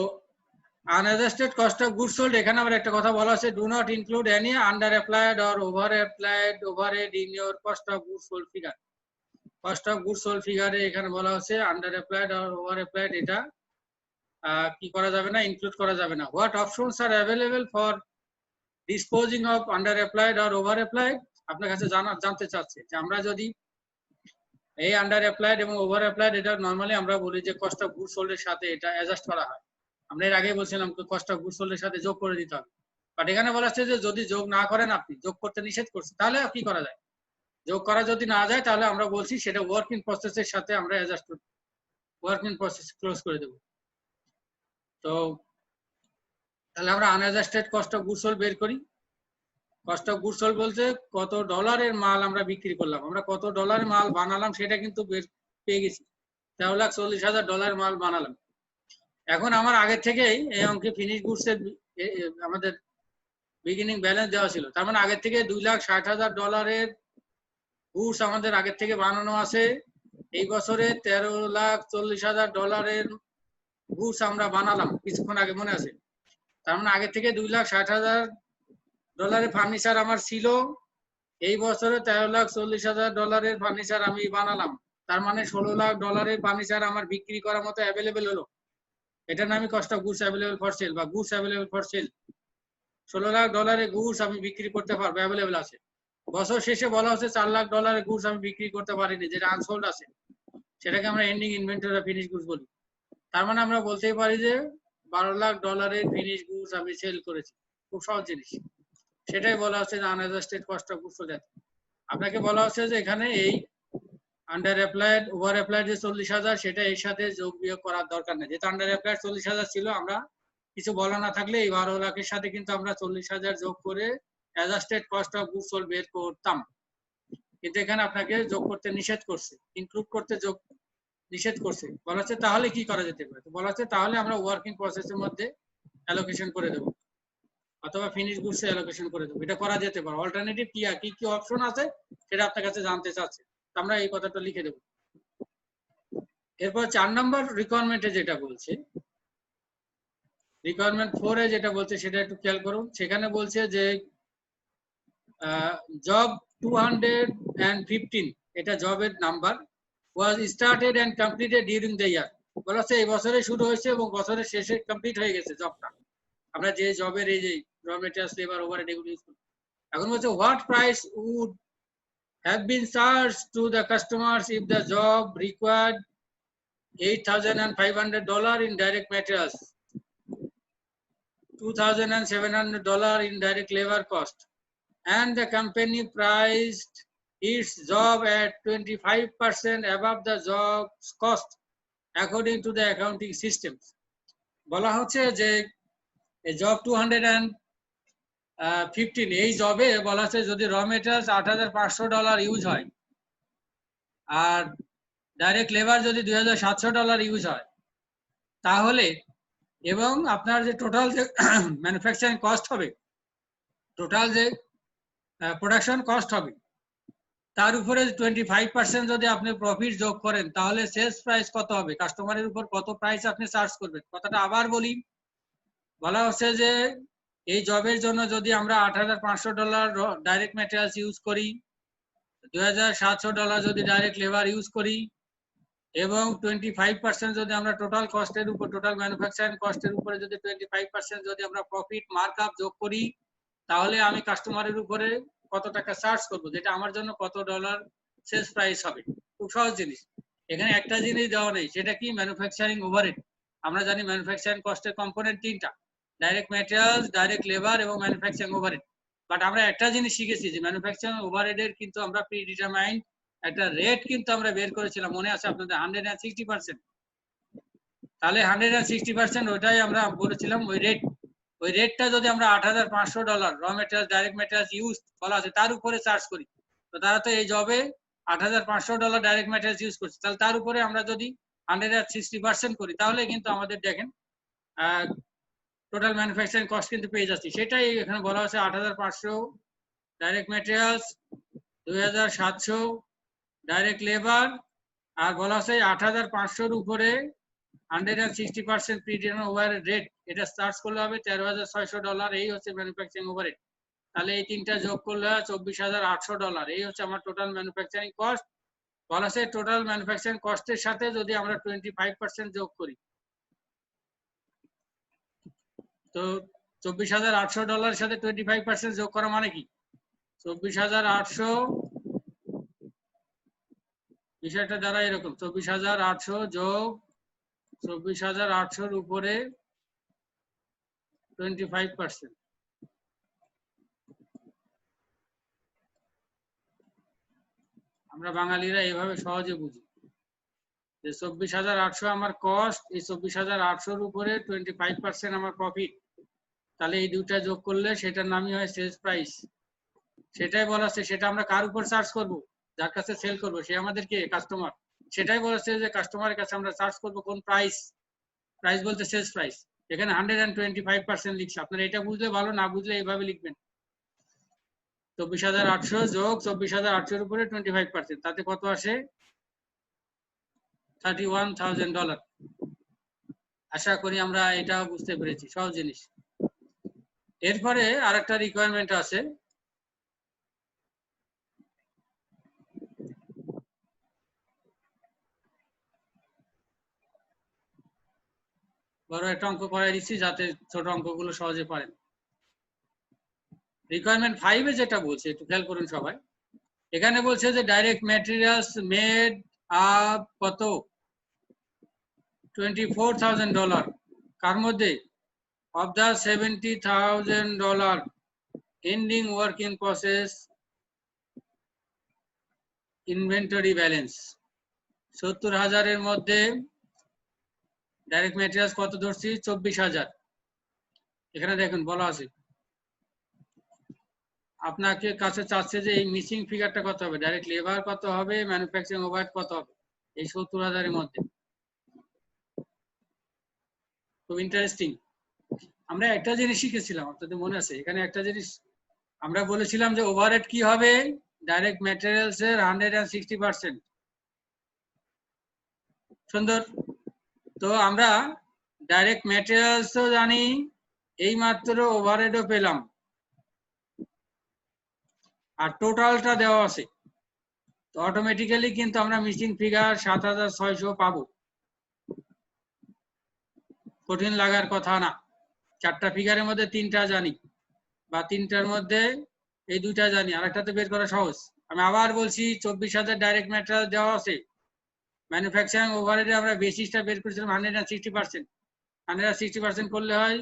unadjusted cost of goods sold, এখানে আবার একটা কথা বলা আছে, do not include any under applied or over applied overhead in your cost of goods sold figure. Cost of goods sold ফিগারে এখানে বলা হচ্ছে under applied or over applied এটা কি করা যাবে না, ইনক্লুড করা যাবে না। What options are available for disposing of under applied or over applied? আপনার কাছে জানতে চাচ্ছে যে আমরা যদি এই আন্ডার অ্যাপ্লাইড এবং ওভার অ্যাপ্লাইড, এটা নরমালি আমরা বলি যে কস্ট অফ গুডস সোল্ড এর সাথে এটা অ্যাডজাস্ট করা হয়। আমরা এর আগে বলছিলাম কস্ট অফ গুডস সোল্ড এর সাথে যোগ করে দিতে হবে, বাট এখানে বলা হচ্ছে যে যদি যোগ না করেন, আপনি যোগ করতে নিষেধ করছে, তাহলে কি করা যায়? যোগ করা যদি না যায়, তাহলে আমরা বলছি সেটা ওয়ার্ক ইন প্রসেসের সাথে আমরা অ্যাডজাস্ট করব, ওয়ার্ক ইন প্রসেস ক্লোজ করে দেব। তো তাহলে আমরা আনঅ্যাডজাস্টেড কস্ট অফ গুডস সোল্ড বের করি। কস্ট অফ গুডস সোল্ড বলতে কত ডলারের মাল আমরা বিক্রি করলাম, আমরা কত ডলারের মাল বানালাম সেটা কিন্তু পেয়ে গেছি। $13,40,000 মাল বানালাম। এখন আমার আগের থেকেই এই অঙ্কে ফিনিশ গুডস এর আমাদের বিগিনিং ব্যালেন্স দেওয়া ছিল, তার মানে আগের থেকে $2,60,000 গুডস আমাদের আগের থেকে বানানো আছে। এই বছরে $13,40,000 গুডস আমরা বানালাম কিছুক্ষণ আগে, মনে আছে? তার মানে আগের থেকে $2,60,000 ফার্নিচার আমার ছিল। এই বছরে $13,40,000 ফার্নিচার আমি বানালাম, তার মানে $16,00,000 ফার্নিচার আমার বিক্রি করার মতো অ্যাভেলেবেল হলো। এটার নামই cost of goods available for sale বা goods available for sale. $16,00,000 goods আমি বিক্রি করতে পারবো, অ্যাভেলেবেল আছে। বছর শেষে বলা হচ্ছে $4,00,000 গুডস আমি বিক্রি করতে পারিনি, যেটা আনসোল্ড আছে, সেটাকে আমরা এন্ডিং ইনভেন্টরি ফিনিশ গুডস বলি। তার মানে আমরা বলতেই পারি যে $12,00,000 ফিনিশ গুডস আমি সেল করেছি। খুব সহজ জিনিস, সেটাই বলা হচ্ছে যে আনঅ্যাডজাস্টেড কস্ট অফ গুডস সোল্ড। আপনাকে বলা হচ্ছে যে এখানে এই আন্ডার অ্যাপ্লাইড ওভার অ্যাপ্লাইড যে 40,000, সেটা এর সাথে যোগ বিয়োগ করার দরকার নেই, যেহেতু আন্ডার অ্যাপ্লাইড 40,000 ছিল। আমরা কিছু বলা না থাকলে এই 12,00,000 সাথে কিন্তু আমরা 40,000 যোগ করে adjusted cost of goods sold বের করতাম, কিন্তু এখানে আপনাকে যোগ করতে নিষেধ করছে, ইনক্লুড করতে যোগ নিষেধ করছে। বলা হচ্ছে তাহলে কি করা যেতে পারে? বলা হচ্ছে তাহলে আমরা ওয়ার্কিং প্রসেসের মধ্যে অ্যালোকেশন করে দেবো, অথবা ফিনিশ গুডস অ্যালোকেশন করে দেবো। এটা করা যেতে পারে। অল্টারনেটিভ কি কি অপশন আছে সেটা আপনার কাছে জানতে চাচ্ছে। আমরা এই কথাটা লিখে দেব। এরপর 4 নম্বর রিকোয়ারমেন্টে যেটা বলছে, রিকোয়ারমেন্ট 4 এ যেটা বলছে সেটা একটু খেয়াল করুন। সেখানে বলছে যে জব 215, এটা জবের number, was started and completed during the year। বলা হচ্ছে এই বছরে শুরু হয়েছে এবং বছরের শেষে কমপ্লিট হয়ে গেছে জবটা। আমরা যে জবের এই যে র মেটেরিয়ালস, লেবার, ওভারহেড এগুলো ইউজ করি। এখন বলছে what price would have been charged to the customers if the job required $8,500 in direct materials, $2,700 in direct labor cost, and the company priced its job at 25% above the job's cost according to the accounting systems। বলা হচ্ছে যে job 215 এই জবে বলা হচ্ছে যদি raw materials $8,500 use হয় আর direct labour যদি $2,700 ইউজ হয়, তাহলে এবং আপনার যে টোটাল যে ম্যানুফ্যাকচারিং কস্ট হবে, টোটাল যে প্রোডাকশন কস্ট হবে, তার উপরে 25% যদি আপনি প্রফিট যোগ করেন, তাহলে সেলস প্রাইস কত হবে, কাস্টমারের উপর কত প্রাইস আপনি চার্জ করবেন। কথাটা আবার বলি, বলা হচ্ছে যে এই জবের জন্য যদি আমরা $8,500 ডাইরেক্ট ম্যাটেরিয়ালস ইউজ করি, $2,700 যদি ডাইরেক্ট লেবার ইউজ করি এবং 25% যদি আমরা টোটাল কস্টের উপর, টোটাল ম্যানুফ্যাকচারিং কস্টের উপরে যদি 25% যদি আমরা প্রফিট মার্কআপ যোগ করি, তাহলে আমি কাস্টমারের উপরে কত টাকা চার্জ করব, যেটা আমার জন্য কত ডলার সেলস প্রাইস হবে। খুব সহজ জিনিস। এখানে একটা জিনিস দেওয়া নেই, সেটা কি ম্যানুফ্যাকচারিং ওভারহেড। আমরা জানি ম্যানুফ্যাকচারিং কস্টের কম্পোনেন্ট 3টা, ডাইরেক্ট ম্যাটেরিয়ালস, ডাইরেক্ট লেবার এবং ম্যানুফ্যাকচারিং ওভারহেড। বাট আমরা একটা জিনিস শিখেছি যে ম্যানুফ্যাকচারিং ওভারহেডের কিন্তু আমরা প্রি ডিটারমাইন্ড একটা রেট কিন্তু আমরা বের করেছিলাম, মনে আছে আপনাদের, 160%। তাহলে 160% ওইটাই আমরা বলেছিলাম ওই রেটটা যদি আমরা $8,500 raw materials, direct materials use বলা আছে তার উপরে চার্জ করি, তো তারা তো এই জবে $8,500 ডাইরেক্ট মেটেরিয়ালস ইউজ করছে, তাহলে তার উপরে আমরা যদি 160% করি, তাহলে কিন্তু আমাদের দেখেন টোটাল ম্যানুফ্যাকচারিং কস্ট কিন্তু পেয়ে যাচ্ছি। সেটাই এখানে বলা হচ্ছে 8,500 ডাইরেক্ট মেটেরিয়ালস, 2,700 ডাইরেক্ট লেবার, আর বলা হচ্ছে 8,500 উপরে 160% প্রিডিটারমাইন্ড ওভারহেড রেট, এটা চার্জ করলে হবে $13,600। এই হচ্ছে ম্যানুফ্যাকচারিং ওভারহেড। তাহলে এই তিনটা যোগ করলে $24,800। এই হচ্ছে আমার টোটাল ম্যানুফ্যাকচারিং কস্ট। বলা হচ্ছে টোটাল ম্যানুফ্যাকচারিং কস্টের সাথে যদি আমরা 25% যোগ করি, তো $24,800 সাথে 25% যোগ করা মানে কি, 24,800, বিষয়টা দ্বারা এরকম, 24,800 যোগ 24,800 উপরে 25%। আমরা বাঙালিরা এইভাবে সহজে বুঝি যে 24,800 আমার কস্ট, এই 24,800 উপরে 25% আমার প্রফিট, তাহলে এই দুইটা যোগ করলে সেটার নামই হয় সেলস প্রাইস। সেটাই বলা আছে, সেটা আমরা কার উপর চার্জ করব, যার কাছে সেল করব, সে আমাদেরকে কাস্টমার। সেটাই বলেছে যে কাস্টমারের কাছে আমরা চার্জ করব কোন প্রাইস, প্রাইস বলতে সেলস প্রাইস। এখানে 125% লিখছে, আপনারা এটা বুঝলে ভালো, না বুঝলে এইভাবে লিখবেন 24,800 যোগ 24,800 উপরে 25%, তাতে কত আসে, $31,000। আশা করি আমরা এটা বুঝতে পেরেছি, সহজ জিনিস। এরপরে আরেকটা রিকোয়ারমেন্ট আছে, বড় একটা অঙ্ক করাই দিচ্ছি যাতে ছোট অঙ্কগুলো সহজে পারেন। রিকোয়ারমেন্ট 5 এ যেটা বলছে একটু খেয়াল করুন সবাই। এখানে বলছে যে ডাইরেক্ট ম্যাটেরিয়ালস মেড আপ কত, $24,000। কার মধ্যে, of the $70,000 ending work in process inventory balance। 70,000 এর মধ্যে ডাইরেক্ট ম্যাটেরিয়ালস কত ধরছি, 24,000। এখানে দেখুন বলা আছে আপনাকে কাছে চাচ্ছে যে এই মিসিং ফিগারটা কত হবে, ডাইরেক্ট লেবার কত হবে, ম্যানুফ্যাকচারিং ওভারহেড কত হবে এই 70,000 এর মধ্যে। খুব ইন্টারেস্টিং। আমরা একটা জিনিস শিখেছিলাম, আপনাদের মনে আছে, এখানে একটা জিনিস আমরা বলেছিলাম যে ওভারহেড কি হবে, ডাইরেক্ট ম্যাটেরিয়ালস এর 160%। সুন্দর। তো আমরা ডাইরেক্ট ম্যাটেরিয়ালসও জানি, এই মাত্র ওভারহেডও পেলাম, আর টোটালটা দেওয়া আছে। তো অটোমেটিক্যালি কিন্তু আমরা মিসিং ফিগার 7600 পাবো। কঠিন লাগার কথা না, 4টা ফিগারের মধ্যে 3টা জানি, বা 3টার মধ্যে এই 2টা জানি, আর একটা তো বের করা সহজ। আমি আবার বলছি 24,000 ডাইরেক্ট ম্যাটেরিয়াল দেওয়া আছে। ম্যানুফ্যাকচারিং ওভারহেডে আমরা বেসিসটা বের করেছিলাম 160%। 160% করলে হয়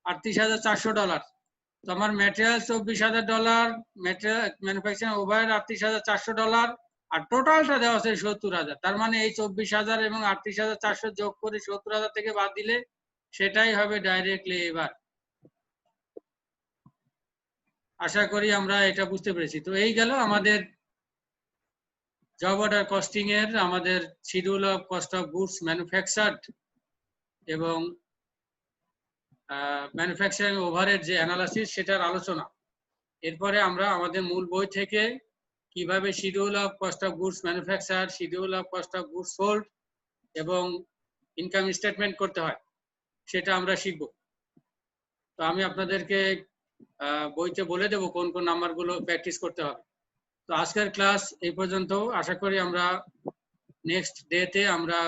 $38,400। তো আমার ম্যাটেরিয়াল $24,000, ম্যানুফ্যাকচারিং ওভারহেড $38,400, আর টোটালটা দেওয়া আছে 70,000। তার মানে এই 24,000 এবং 38,400 যোগ করে 70,000 থেকে বাদ দিলে সেটাই হবে ডাইরেক্ট লেবার। আশা করি আমরা এটা বুঝতে পেরেছি। তো এই গেল আমাদের জব অর্ডার কস্টিং এর আমাদের schedule of cost of goods manufactured এবং ম্যানুফ্যাকচারিং ওভারহেড যে অ্যানালাইসিস সেটার আলোচনা। এরপরে আমরা আমাদের মূল বই থেকে কিভাবে schedule of cost of goods manufacture, schedule of cost of goods sold এবং ইনকাম স্টেটমেন্ট করতে হয় সেটা আমরা শিখব। তো আমি আপনাদেরকে বইতে বলে দেব কোন কোন নাম্বারগুলো প্র্যাকটিস করতে হবে। তো আজকের ক্লাস এই পর্যন্ত। আশা করি আমরা নেক্সট ডেতে আমরা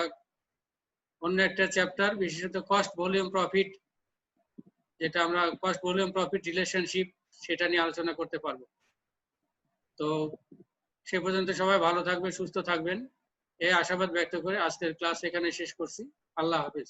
অন্য একটা চ্যাপ্টার, বিশেষত কস্ট ভলিউম প্রফিট, যেটা আমরা কস্ট ভলিউম প্রফিট রিলেশনশিপ, সেটা নিয়ে আলোচনা করতে পারবো। তো সে পর্যন্ত সবাই ভালো থাকবেন, সুস্থ থাকবেন, এই আশাবাদ ব্যক্ত করে আজকের ক্লাস এখানে শেষ করছি। আল্লাহ হাফেজ।